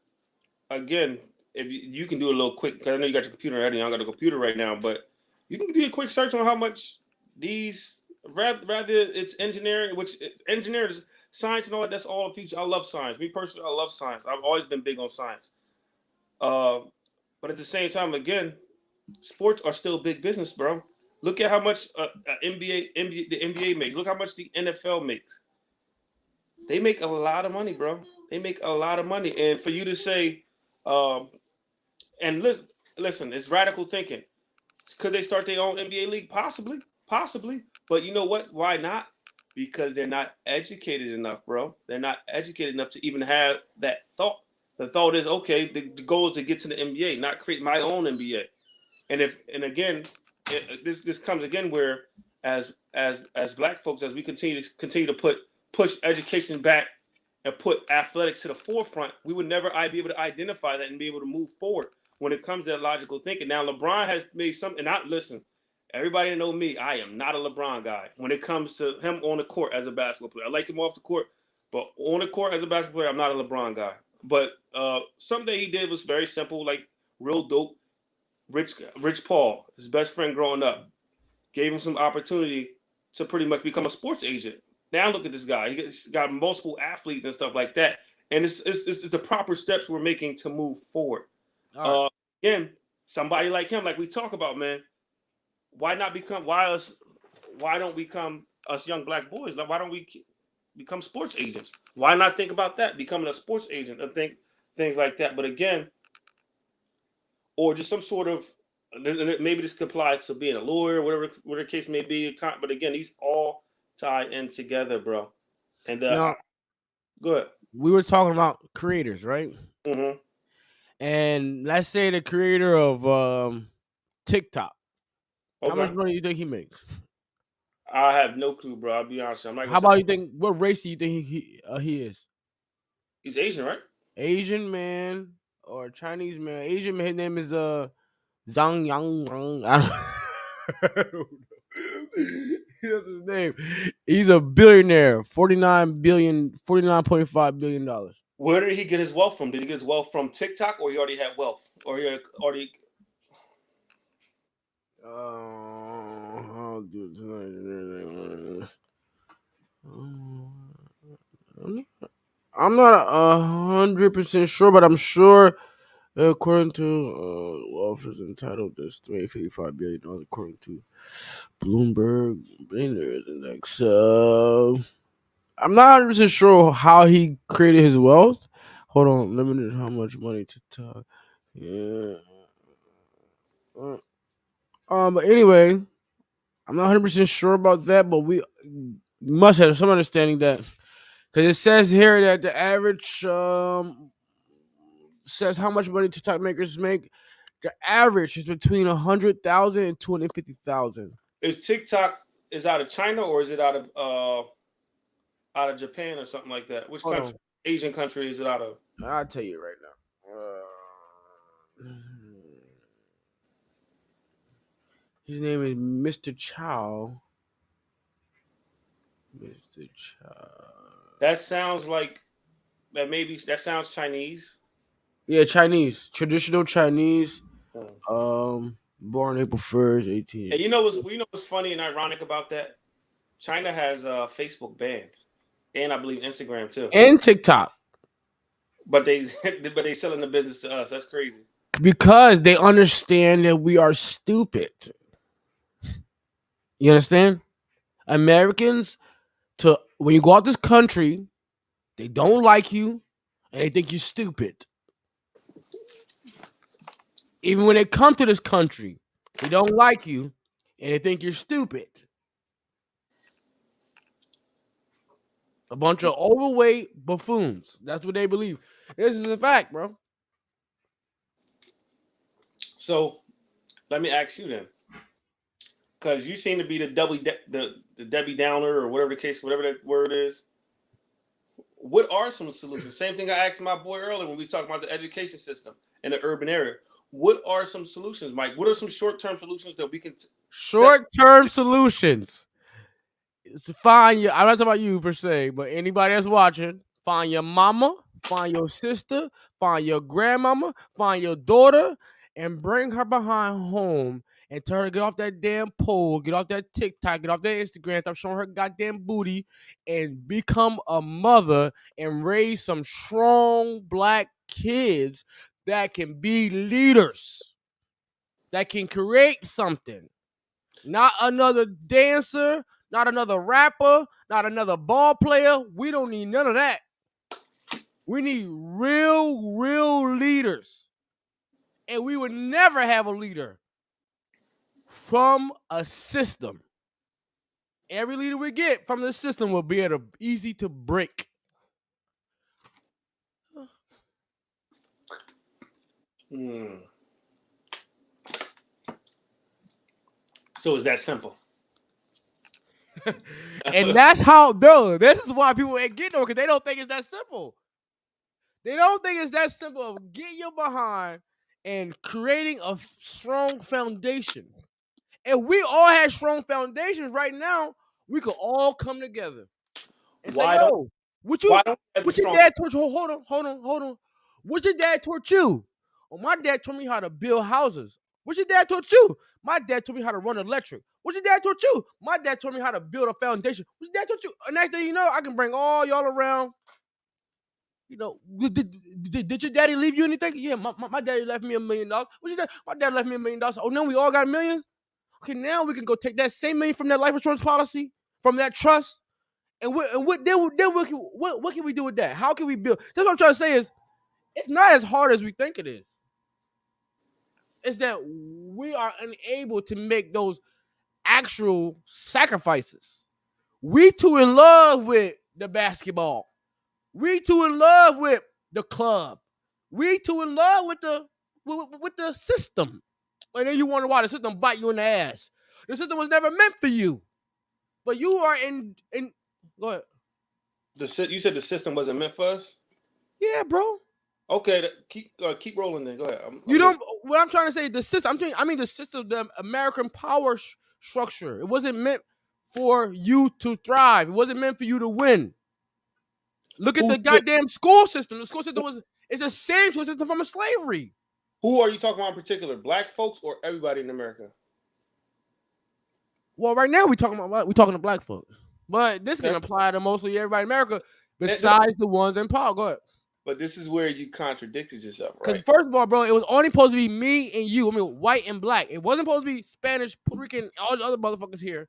again, if you can do a little quick, because I know you got your computer ready. I don't got a computer right now, but you can do a quick search on how much these rather it's engineering, which engineering, science and all that. That's all the future. I love science. Me personally, I love science. I've always been big on science. Uh, but at the same time, again, sports are still big business, bro. Look at how much the NBA makes. Look how much the NFL makes. They make a lot of money, bro. They make a lot of money, and for you to say, um, and listen, it's radical thinking. Could they start their own NBA league? Possibly, possibly. But you know what? Why not? because they're not educated enough, bro. They're not educated enough to even have that thought. The thought is, okay, the goal is to get to the NBA, not create my own NBA. And again, this comes again where as black folks, as we continue to push education back and put athletics to the forefront, we would never be able to identify that and be able to move forward when it comes to that logical thinking. Now, LeBron has made something. And I listen. Everybody know me. I am not a LeBron guy when it comes to him on the court as a basketball player. I like him off the court, but on the court as a basketball player, I'm not a LeBron guy. But something he did was very simple, like real dope. Rich Paul, his best friend growing up, gave him some opportunity to pretty much become a sports agent. Now look at this guy. He's got multiple athletes and stuff like that. And it's the proper steps we're making to move forward. All right. Again, somebody like him, like we talk about, man. Why not become? Why us? Why don't we become us young black boys? Like, why don't we become sports agents? Why not think about that, becoming a sports agent, and think things like that? But again, or just some sort of maybe this could apply to being a lawyer, whatever the case may be. But again, these all tie in together, bro. And Now, good. we were talking about creators, right? Mm-hmm. And let's say the creator of TikTok. How much Okay. money do you think he makes? I have no clue, bro. I'll be honest. I'm not How gonna about say you think? What race do you think he is? he's Asian, right? Asian man or Chinese man? Asian man. His name is Zhang Yang Wang. I don't know. That's his name. He's a billionaire. 49.5 billion dollars. Where did he get his wealth from? Did he get his wealth from TikTok, or he already had wealth, or he already? I'll do it tonight. I'm not 100% sure, but I'm sure, according to wealth is entitled this $355 billion, according to Bloomberg Billionaires Index. I'm not 100% sure how he created his wealth. Hold on, limited how much money to talk. Yeah. But anyway, I'm not 100% sure about that, but we must have some understanding that because it says here that the average says how much money TikTok makers make. The average is between 100,000 and 250,000. Is TikTok is out of China, or is it out of Japan or something like that? Which Hold country? on, Asian country is it out of? I'll tell you right now. His name is Mr. Chow. Mr. Chow. That sounds like that. Maybe that sounds Chinese. Yeah, Chinese, traditional Chinese. Hmm. Born April 1st, 18. And you know what's funny and ironic about that? China has Facebook banned, and I believe Instagram too. And TikTok. But they but they selling the business to us. That's crazy. Because they understand that we are stupid. You understand? Americans, to when you go out this country, they don't like you and they think you're stupid. Even when they come to this country, they don't like you and they think you're stupid. A bunch of overweight buffoons. That's what they believe. This is a fact, bro. So let me ask you then, because you seem to be the Debbie Downer or whatever the case, whatever that word is. What are some solutions? Same thing I asked my boy earlier when we talked about the education system in the urban area. What are some solutions, Mike? What are some short-term solutions that we can Short-term solutions. It's to find your. I'm not talking about you per se, but anybody that's watching, find your mama, find your sister, find your grandmama, find your daughter, and bring her behind home and tell her to get off that damn pole, get off that TikTok, get off that Instagram, stop showing her goddamn booty, and become a mother and raise some strong black kids that can be leaders, that can create something. Not another dancer, not another rapper, not another ball player. We don't need none of that. We need real leaders. And we would never have a leader from a system. Every leader we get from the system will be easy to break. Hmm. So it's that simple. And that's how, bro. This is why people ain't getting over because they don't think it's that simple. They don't think it's that simple of getting your behind and creating a strong foundation. If we all had strong foundations right now, we could all come together and say, Why don't yo, what why you don't we have the what your strong? dad taught you? Hold on. What your dad taught you? Well, my dad taught me how to build houses. What your dad taught you? My dad taught me how to run electric. What your dad taught you? My dad taught me how to build a foundation. What your dad taught you? And next thing you know, I can bring all y'all around. You know, did your daddy leave you anything? Yeah, my daddy left me $1 million. What your dad? My dad left me $1 million. Oh, now we all got $1 million. Okay, now we can go take that same $1 million from that life insurance policy, from that trust, and what can we do with that? How can we build? That's what I'm trying to say is it's not as hard as we think it is. It's that we are unable to make those actual sacrifices. We too in love with the basketball. We too in love with the club. We too in love with the system. And then you wonder why the system bite you in the ass. The system was never meant for you. But you are in go ahead. You said the system wasn't meant for us. Yeah, bro. Okay, keep rolling. Then go ahead. You I'm don't. listening. What I'm trying to say, the system. I mean the system, the American power structure. It wasn't meant for you to thrive. It wasn't meant for you to win. Look at Who the goddamn school system. The school system it's the same school system from slavery. who are you talking about in particular? Black folks or everybody in America? Well, right now we talking to black folks, but this can Okay. apply to mostly everybody in America, No, besides the ones in power. Go ahead. but this is where you contradicted yourself, Because right? first of all, bro, it was only supposed to be me and you. I mean, white and black. It wasn't supposed to be Spanish, Puerto Rican, all the other motherfuckers here.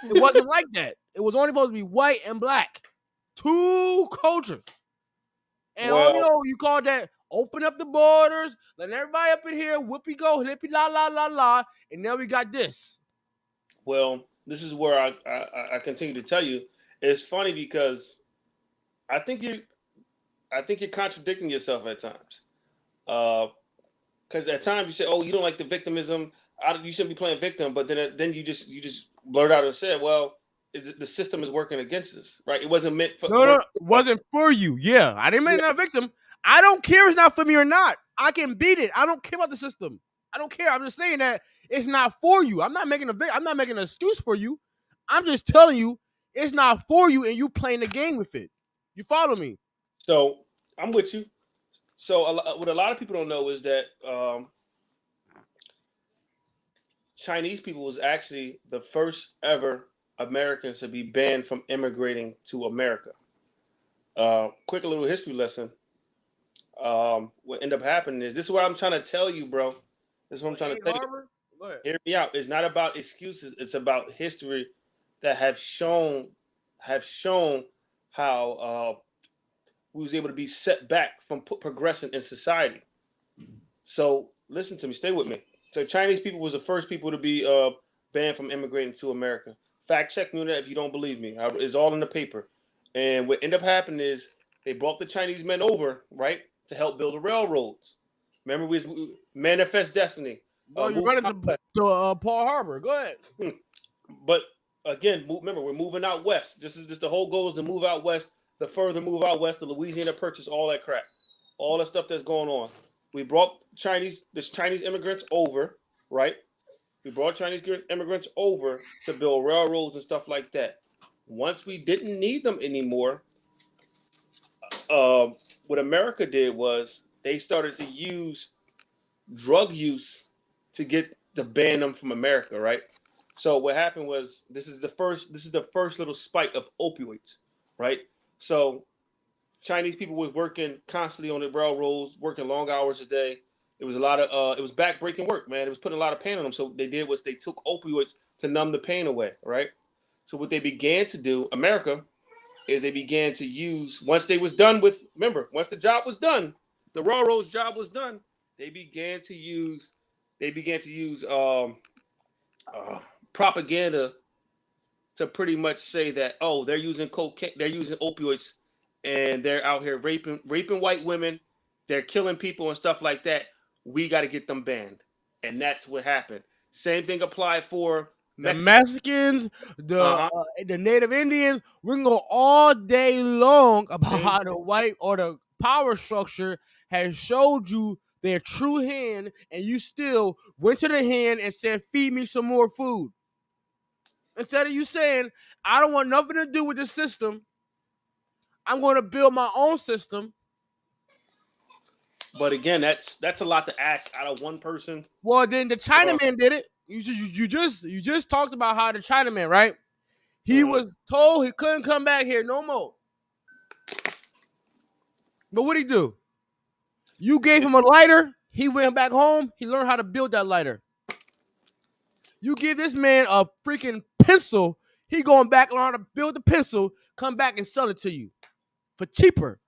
It wasn't like that. It was only supposed to be white and black, two cultures. And Well, you call that open up the borders, letting everybody up in here, whoopee go, hippie la la la la, and now we got this. well, this is where I continue to tell you. It's funny because I think you I think you're contradicting yourself at times. Because at times you say, "Oh, you don't like the victimism. You shouldn't be playing victim." But then you just blurt out and said, "Well, the system is working against us, right? It wasn't meant for No, work." it wasn't for you. Yeah, I didn't Yeah. make that victim. I don't care if it's not for me or not. I can beat it. I don't care about the system. I don't care. I'm just saying that it's not for you. I'm not making I'm not making an excuse for you. I'm just telling you it's not for you, and you playing the game with it. You follow me? So I'm with you. So what a lot of people don't know is that Chinese people was actually the first ever Americans to be banned from immigrating to America. Quick little history lesson. What ended up happening is this is what I'm trying to tell you, bro. This is what I'm What, trying to Egg tell you. Harbor? Go ahead. Hear me out. It's not about excuses. It's about history that have shown how we was able to be set back from progressing in society. So listen to me. Stay with me. So Chinese people was the first people to be banned from immigrating to America. Fact check me on that if you don't believe me. It's all in the paper. And what ended up happening is they brought the Chinese men over, right, to help build the railroads. Remember, we manifest destiny. Bro, you Moving running out west. to Paul Harbor. Go ahead. But again, remember, we're moving out west. Just the whole goal is to move out west. The further move out west, the Louisiana Purchase, all that crap, all that stuff that's going on. We brought Chinese immigrants over, right? We brought Chinese immigrants over to build railroads and stuff like that. Once we didn't need them anymore, uh, what America did was they started to use drug use to get to ban them from America, right? So what happened was this is the first little spike of opioids, right? So Chinese people was working constantly on the railroads, working long hours a day. It was a lot of it was backbreaking work, man. It was putting a lot of pain on them. So they did was they took opioids to numb the pain away, right? So what they began to do, America, is they began to use once they was done with remember once the job was done, the railroads job was done. They began to use they began to use propaganda to pretty much say that, oh, they're using cocaine, they're using opioids, and they're out here raping white women, they're killing people and stuff like that. We got to get them banned, and that's what happened. Same thing applied for The Mexico. Mexicans, Uh-huh. the Native Indians, we can go all day long about Same how the thing. white or the power structure has showed you their true hand, and you still went to the hand and said, "Feed me some more food." Instead of you saying, "I don't want nothing to do with the system. I'm going to build my own system." But again, that's a lot to ask out of one person. Well, then the Uh, Chinaman did it. You just talked about how the Chinaman, right? He mhm. was told he couldn't come back here no more. But what'd he do? You gave him a lighter. He went back home. He learned how to build that lighter. You give this man a freaking pencil. He going back learn how to build the pencil. Come back and sell it to you for cheaper.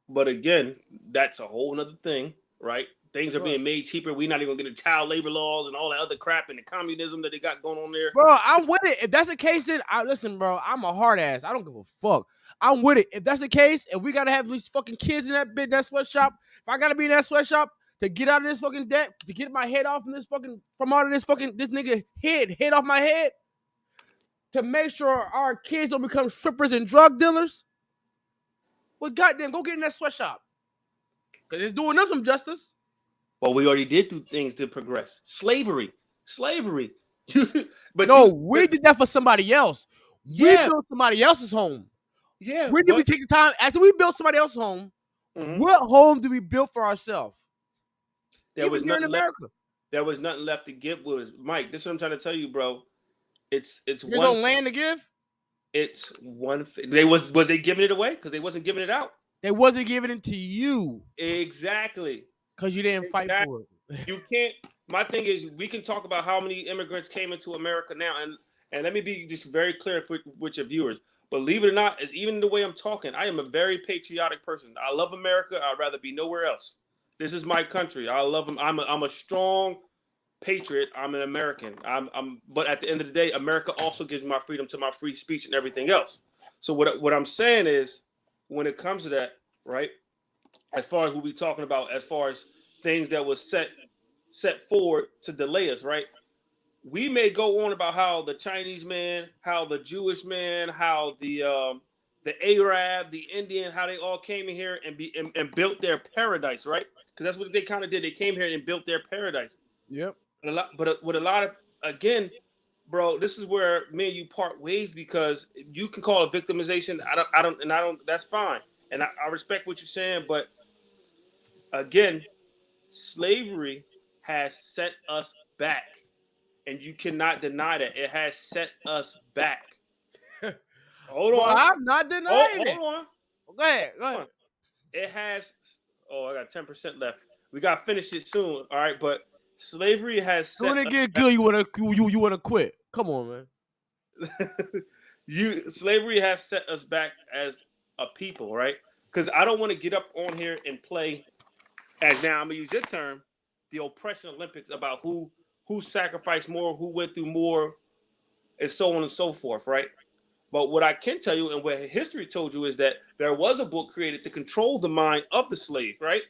But again, that's a whole nother thing, right? Things are Bro, being made cheaper. We're not even gonna get the child labor laws and all that other crap and the communism that they got going on there. I'm with it. If that's the case, then listen, bro. I'm a hard ass. I don't give a fuck. I'm with it. If that's the case, if we gotta have these fucking kids in that sweatshop, if I gotta be in that sweatshop to get out of this fucking debt, to get my head off from out of this nigga head off my head, to make sure our kids don't become strippers and drug dealers, well, goddamn, go get in that sweatshop. Because it's doing them some justice. Well, we already did do things to progress. Slavery. but No, you, we did that for somebody else. We yeah, built somebody else's home. yeah. When did we But take the time after we built somebody else's home? mhm, What home did we build for ourselves? there Even was here in nothing left. America, There was nothing left to give. Was Mike? This is what I'm trying to tell you, bro. It's there's no one. land to give. It's one. They was they giving it away because they wasn't giving it out. They wasn't giving it to you Exactly. because you didn't fight Exactly. for it. You can't. My thing is, we can talk about how many immigrants came into America now, and let me be just very clear with your viewers. Believe it or not, as even the way I'm talking, I am a very patriotic person. I love America. I'd rather be nowhere else. This is my country. I love them. I'm a strong patriot. I'm an American. But at the end of the day, America also gives me my freedom to my free speech and everything else. So what I'm saying is, when it comes to that, right? As far as what we're talking about, as far as things that was set forward to delay us, right? We may go on about how the Chinese man, how the Jewish man, how the Arab, the Indian, how they all came in here and built their paradise, right? Because that's what they kind of did. They came here and built their paradise. Yep. But with a lot of, again, bro, this is where me and you part ways because you can call it victimization. I don't. That's fine, and I respect what you're saying. But again, slavery has set us back, and you cannot deny that it has set us back. Hold Well, on, I'm not denying it. hold on, Go ahead. Go hold ahead. on. It has. Oh, I got 10% left. We got to finish it soon. All right, but slavery has set When it us get back. good, you wanna quit. Come on, man. Slavery has set us back as a people, right? Because I don't want to get up on here and play, as now I'm gonna use your term, the oppression Olympics about who sacrificed more, who went through more, and so on and so forth, right? But what I can tell you and what history told you is that there was a book created to control the mind of the slave, right?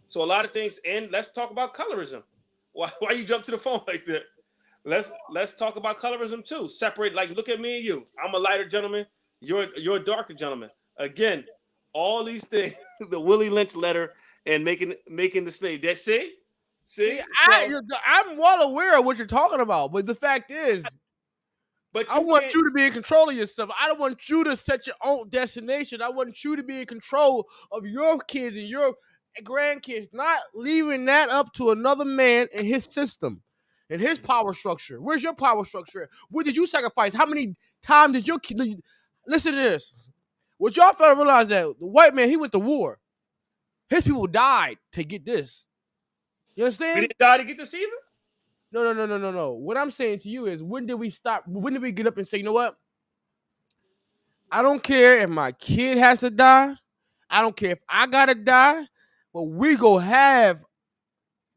So a lot of things, and let's talk about colorism. Why you jump to the phone like that? Let's talk about colorism too. Separate, like look at me and you. I'm a lighter gentleman. You're a darker gentleman. Again, all these things, the Willie Lynch letter and making the slave. That See, so, I'm well aware of what you're talking about, but the fact is, but I you want can't. you to be in control of yourself. I don't want you to set your own destination. I want you to be in control of your kids and your grandkids, not leaving that up to another man and his system and his power structure. Where's your power structure? What did you sacrifice? How many times did your kid listen to this? What y'all fail to realize that the white man, he went to war. His people died to get this. You We understand? didn't die to get this either. No. What I'm saying to you is, when did we stop? When did we get up and say, you know what? I don't care if my kid has to die. I don't care if I gotta die, but we go have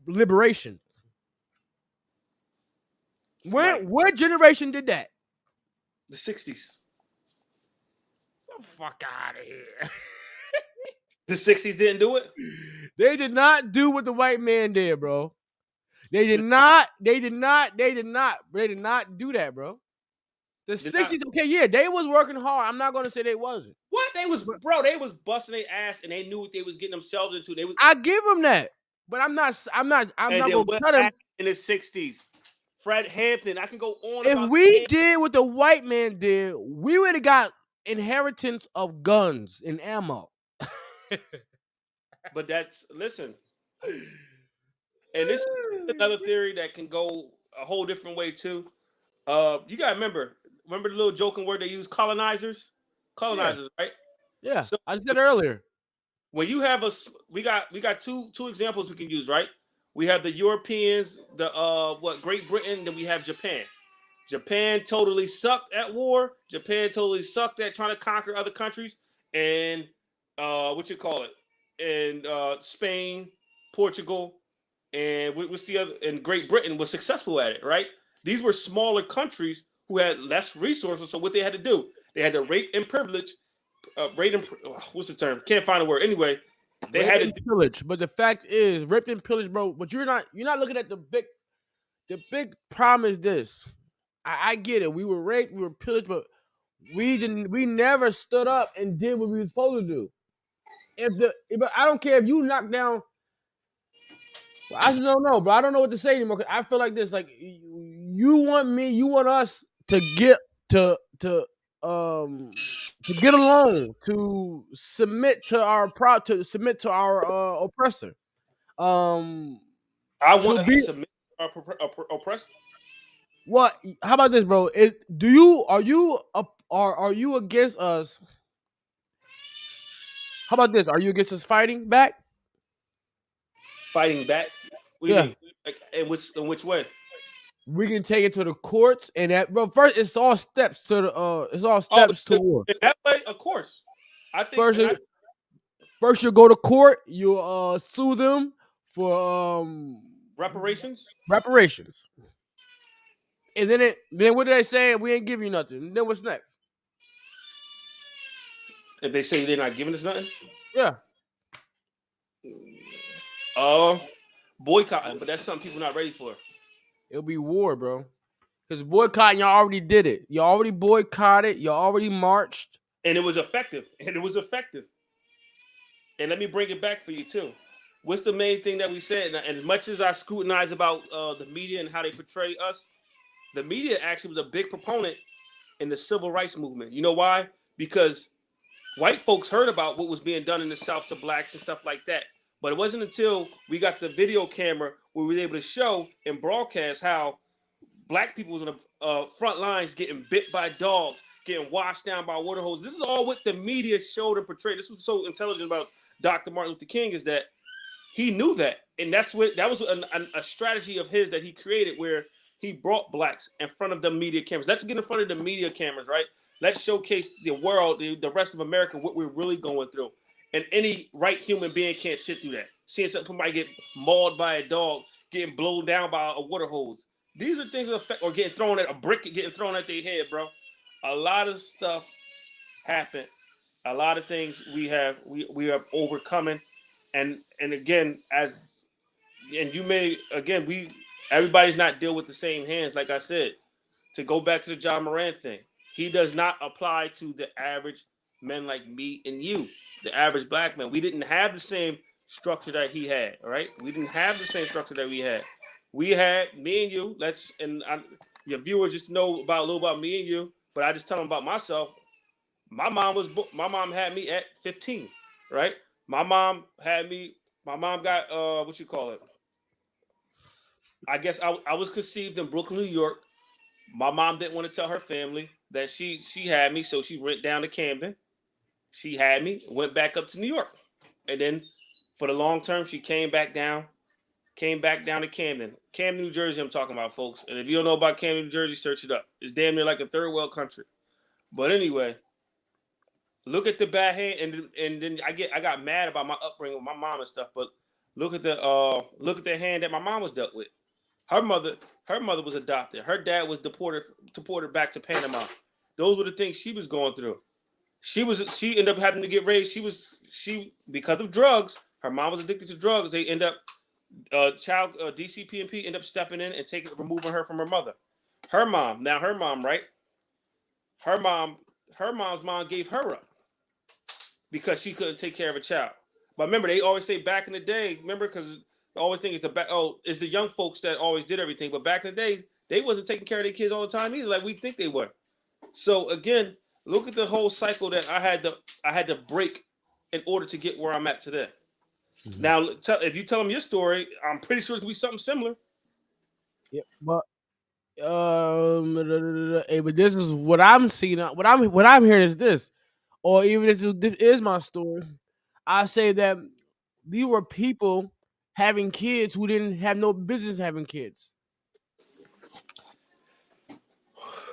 liberation. Right. What generation did that? The 60s. The fuck out of here. The 60s didn't do it. They did not do what the white man did, bro. They did not do that, bro. The Did not. 60s, okay, yeah, they was working hard. I'm not gonna say they wasn't. What they was, bro? They was busting their ass, and they knew what they was getting themselves into. They was. I give them that, but I'm not And gonna what cut them. happened in the 60s? Fred Hampton. I can go on If about. we did what the white man did, we would have got inheritance of guns and ammo. But that's listen. And this is another theory that can go a whole different way too. You gotta remember the little joking word they use, colonizers, right? Yeah, So I said earlier. when you have we got two examples we can use, right? We have the Europeans, the Great Britain, then we have Japan. Japan totally sucked at war. Japan totally sucked at trying to conquer other countries, and what you call it, and Spain, Portugal, and what's the other? And Great Britain was successful at it, right? These were smaller countries who had less resources. So what they had to do, they had to rape and privilege, what's the term? Can't find a word. Anyway, they had to pillage. But the fact is, raped and pillage, bro. But you're not looking at the big. The big problem is this. I get it. We were raped, we were pillaged, but we never stood up and did what we were supposed to do. But I don't care if you knock down. I just don't know, bro. I don't know what to say anymore. 'Cause I feel like this. Like you want us to get to get along, to submit to our oppressor. I want to submit oppressor. What? How about this, bro? Are you against us? How about this? Are you against us fighting back? Fighting back? What do you mean? Like, in which way? We can take it to the courts, and that. But first, it's all steps to the. It's all steps to war. In that way, of course. I think first you go to court. You sue them for reparations. And then what do they say? We ain't give you nothing. Then what's next? If they say they're not giving us nothing? Yeah. Boycotting, but that's something people not ready for. It'll be war, bro. Because boycotting, y'all already did it. You already boycotted. You already marched. And it was effective. And let me bring it back for you, too. What's the main thing that we said? And as much as I scrutinize about the media and how they portray us, the media actually was a big proponent in the civil rights movement. You know why? Because white folks heard about what was being done in the South to blacks and stuff like that. But it wasn't until we got the video camera where we were able to show and broadcast how black people was on the front lines getting bit by dogs, getting washed down by water hoses. This is all what the media showed and portrayed. This was so intelligent about Dr. Martin Luther King, is that he knew that. And that was a strategy of his that he created, where he brought blacks in front of the media cameras. Let's get in front of the media cameras, right? Let's showcase the world, the rest of America, what we're really going through. And any right human being can't sit through that. Seeing somebody get mauled by a dog, getting blown down by a water hose. These are things that affect, or getting thrown at a brick, getting thrown at their head, bro. A lot of stuff happened. A lot of things we are overcoming. And again, everybody's not dealt with the same hands, like I said. To go back to the John Morant thing, he does not apply to the average men like me and you, the average black man. We didn't have the same structure that he had, all right? We didn't have the same structure that we had. We had me and you. Your viewers just know a little about me and you, but I just tell them about myself. My mom had me at 15, right? My mom got what you call it? I guess I was conceived in Brooklyn, New York. My mom didn't want to tell her family that she had me, so she went down to Camden. She had me, went back up to New York, and then for the long term, she came back down to Camden, New Jersey. I'm talking about, folks. And if you don't know about Camden, New Jersey, search it up. It's damn near like a third world country. But anyway, look at the bad hand, and then I got mad about my upbringing with my mom and stuff. But look at the hand that my mom was dealt with. Her mother was adopted. Her dad was deported back to Panama. those were the things she was going through. She ended up having to get raised. She because of drugs. Her mom was addicted to drugs. They end up child DCP&P end up stepping in and removing her from her mother. Her mom, right? Her mom, her mom's mom gave her up because she couldn't take care of a child. But remember, they always say back in the day. Remember, because the always thing is it's the young folks that always did everything. But back in the day, they wasn't taking care of their kids all the time either, like we think they were. So again, look at the whole cycle that I had to break in order to get where I'm at today. Mhm. Now, if you tell them your story, I'm pretty sure it's gonna be something similar. Yeah, but hey, but this is what I'm seeing. What I'm hearing is this, or even this is my story. I say that these were people having kids who didn't have no business having kids. You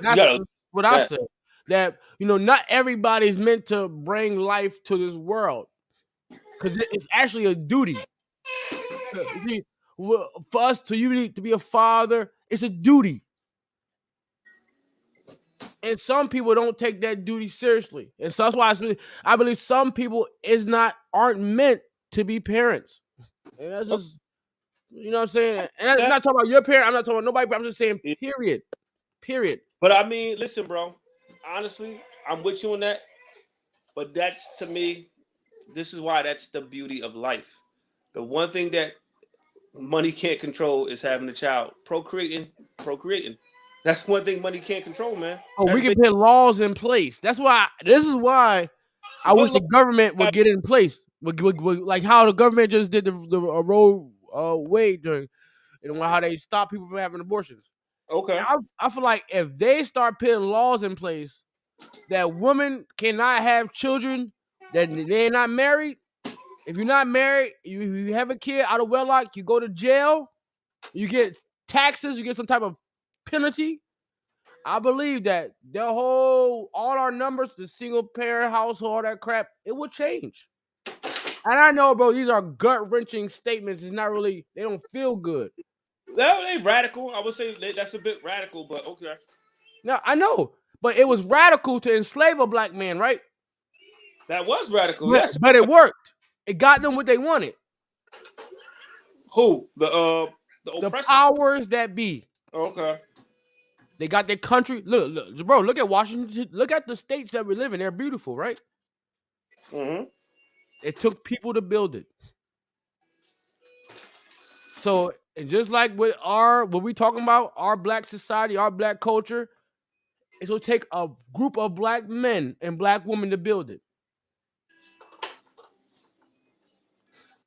That's gotta what I that said. That not everybody's meant to bring life to this world because it's actually a duty. You see, for us to be a father, it's a duty. And some people don't take that duty seriously, and so that's why I believe some people aren't meant to be parents. And that's just what I'm saying. And I'm that. not talking about your parent. I'm not talking about nobody. But I'm just saying, Yeah. period, period. But I mean, listen, bro. Honestly, I'm with you on that. But that's to me, this is why that's the beauty of life. The one thing that money can't control is having a child, procreating. That's one thing money can't control, man. Oh, we That's can big. put laws in place. That's why. This is why I What wish the law? government would get in place. Like how the government just did the Roe Wade during, how they stop people from having abortions. Okay. I feel like if they start putting laws in place that women cannot have children that they're not married. If you're not married, you have a kid out of wedlock, you go to jail, you get taxes, you get some type of penalty. I believe that all our numbers, the single parent household, all that crap, it will change. And I know, bro, these are gut wrenching statements. It's not really, they don't feel good. That ain't radical. I would say that's a bit radical, but okay. Now, I know, but it was radical to enslave a black man, right? That was radical. But, Yes. but it worked. It got them what they wanted. Who? The The oppressor? powers that be. Okay. They got their country. Look, bro, look at Washington. Look at the states that we live in. They're beautiful, right? Mm-hmm. It took people to build it. So, and just like what we talking about, our black society, our black culture, it's gonna take a group of black men and black women to build it.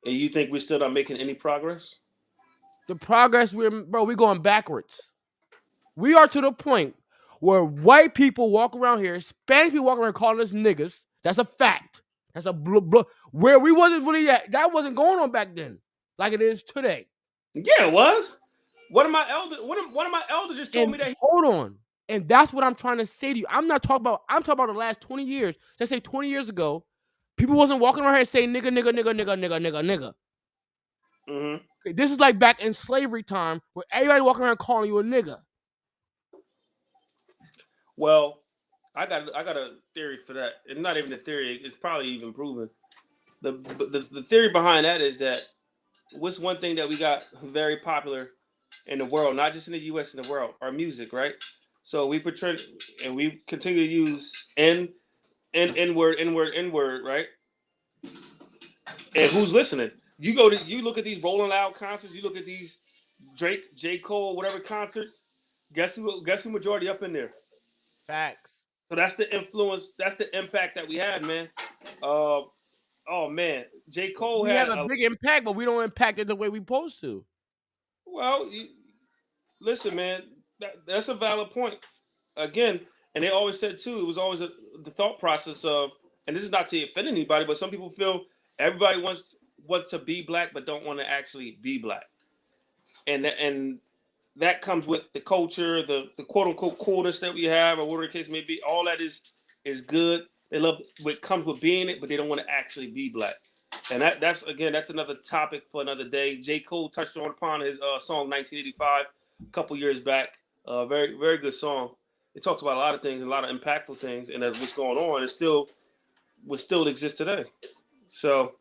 And you think we're still not making any progress? The progress we're going backwards. We are to the point where white people walk around here, Spanish people walk around calling us niggas. That's a fact. That's a where we wasn't really at. That wasn't going on back then, like it is today. Yeah, it was. One of my elders just told And me that. hold on, and that's what I'm trying to say to you. I'm talking about the last 20 years. Let's say 20 years ago, people wasn't walking around here saying nigga, nigga, nigga, nigga, nigga, nigga, nigga. Mm-hmm. This is like back in slavery time, where everybody walking around calling you a nigga. Well, I got a theory for that. It's not even a theory. It's probably even proven. The theory behind that is that what's one thing that we got very popular in the world, not just in the U.S. in the world, our music, right? So we portray and we continue to use n word, right? And who's listening? You look at these Rolling Loud concerts. You look at these Drake, J. Cole, whatever concerts. Guess who majority up in there? Facts. So that's the influence. That's the impact that we had, man. Uh, oh man, J. Cole We have had a a big impact, but we don't impact it the way we supposed to. well. Listen, man, that's a valid point. Again, and they always said too. It was always the thought process of, and this is not to offend anybody, but some people feel everybody wants to be black, but don't want to actually be black, and that comes with the culture, the quote unquote coolness that we have, or whatever the case may be. All that is good. They love what comes with being it, but they don't want to actually be black. And that's another topic for another day. J. Cole touched on upon his song 1985 a couple years back. Very very good song. It talks about a lot of things, a lot of impactful things, and that what's going on is still would still exist today. So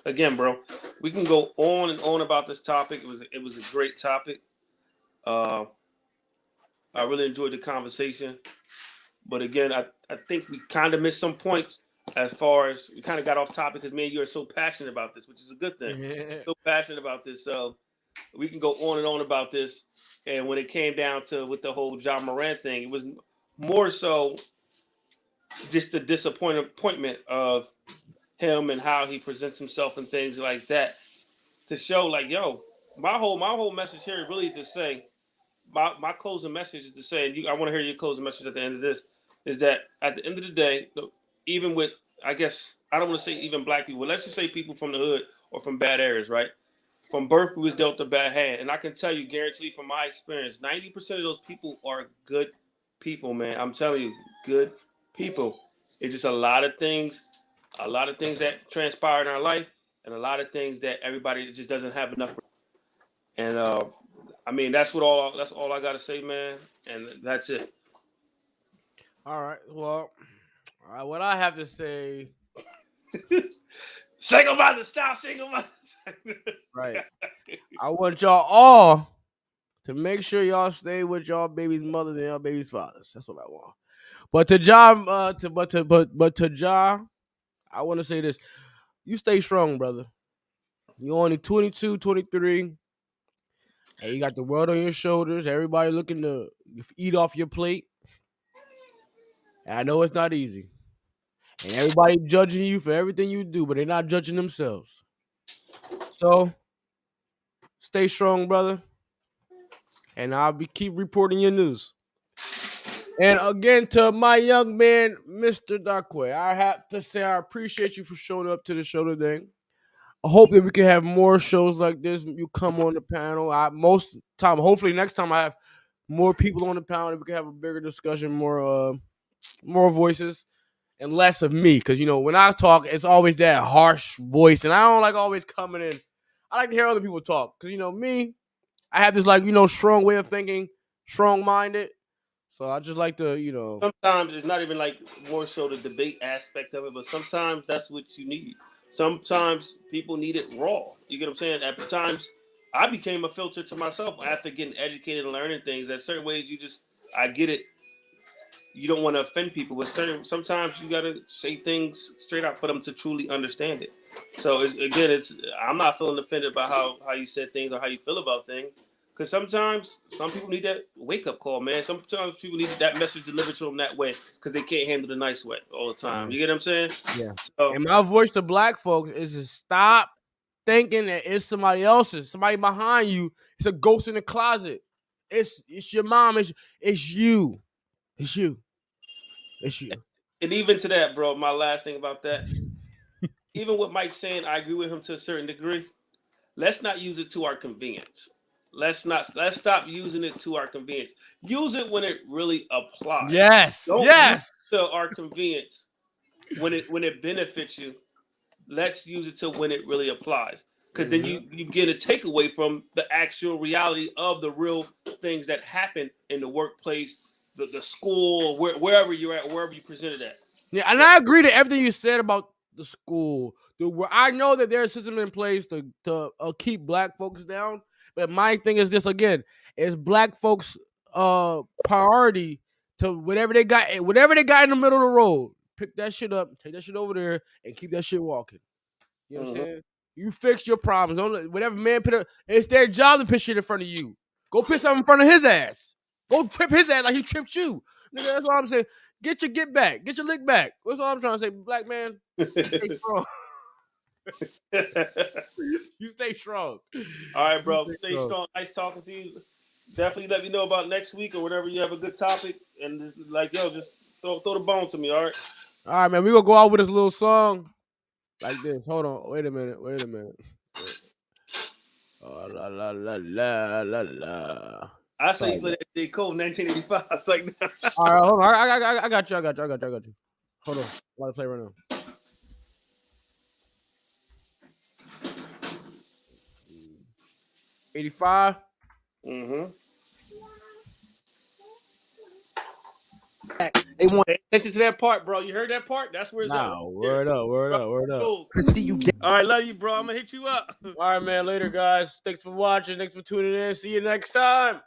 again, bro, we can go on and on about this topic. It was a great topic. Uh, I really enjoyed the conversation, but again, I think we kind of missed some points as far as we kind of got off topic because me and you are so passionate about this, which is a good thing. So passionate about this, so we can go on and on about this. And when it came down to with the whole John Morant thing, it was more so just the disappointment of him and how he presents himself and things like that to show like, yo, my whole message here really is to say my closing message is to say, and I want to hear your closing message at the end of this, is that at the end of the day, even with, I guess I don't want to say even black people, let's just say people from the hood or from bad areas, right? From birth, we was dealt a bad hand, and I can tell you, guaranteed from my experience, 90% of those people are good people, man. I'm telling you, good people. It's just a lot of things that transpire in our life, and a lot of things that everybody just doesn't have enough. And I mean, that's all I got to say, man. And that's it. All right. Well, what I have to say, Single mother, stop single mother. right? I want y'all all to make sure y'all stay with y'all baby's mothers and y'all baby's fathers. That's what I want. But to Ja, but to Ja, I want to say this: you stay strong, brother. You only 22, 23, and you got the world on your shoulders. Everybody looking to eat off your plate. And I know it's not easy, and everybody judging you for everything you do, but they're not judging themselves. So stay strong, brother, and I'll be keep reporting your news. And again, to my young man, Mr. Dakwe, I have to say I appreciate you for showing up to the show today. I hope that we can have more shows like this. You come on the panel. Most time, hopefully next time I have more people on the panel, and we can have a bigger discussion, more voices, and less of me. Because when I talk, it's always that harsh voice, and I don't like always coming in. I like to hear other people talk. Because me, I have this strong way of thinking, strong minded. So I just like to. Sometimes it's not even like more so the debate aspect of it, but sometimes that's what you need. Sometimes people need it raw. You get what I'm saying? At times, I became a filter to myself after getting educated and learning things. That certain ways I get it. You don't want to offend people, but sometimes you gotta say things straight out for them to truly understand it. So it's I'm not feeling offended by how you said things or how you feel about things, because sometimes some people need that wake up call, man. Sometimes people need that message delivered to them that way because they can't handle the nice way all the time. Yeah, You get what I'm saying? yeah. So And my voice to black folks is to stop thinking that it's somebody else's, somebody behind you. It's a ghost in the closet. It's your mom. It's you. It's you. It's you. and even to that, bro. My last thing about that, even with Mike saying, I agree with him to a certain degree. Let's not use it to our convenience. Let's stop using it to our convenience. Use it when it really applies. Yes. Don't use Yes. it to our convenience when it benefits you. Let's use it to when it really applies. Because then you get a takeaway from the actual reality of the real things that happen in the workplace, the school, wherever you're at, wherever you presented at. Yeah, and So I agree to everything you said about the school. I know that there's a system in place to keep black folks down, but my thing is this again: is black folks' priority to whatever they got in the middle of the road. Pick that shit up, take that shit over there, and keep that shit walking. You know what I'm mhm. saying? You fix your problems. Don't whatever man put. It's their job to put shit in front of you. Go put something in front of his ass. Go trip his ass like he tripped you. Nigga, that's what I'm saying. Get back. Get your lick back. That's all I'm trying to say. Black man, you stay strong. You stay strong. All right, You bro. stay Stay strong. strong. Nice talking to you. Definitely let me know about next week or whenever you have a good topic. And like, yo, just throw the bone to me. All right. All right, man. We gonna go out with this little song like this. Hold on. Wait a minute. Wait a minute. Oh, la la la la la la. I say you Sorry, play man. that J. Cole 1985. It's like, All right, hold on. I got you. I got you. I got you. I got you. Hold on. I'm about to play right now. 85. mm-hmm. They want Pay attention to that part, bro. You heard that part? That's where it's at. Nah, word up, word up, word up. to see you All right, love you, bro. I'm gonna hit you up. All right, man. Later, guys. Thanks for watching. Thanks for tuning in. See you next time.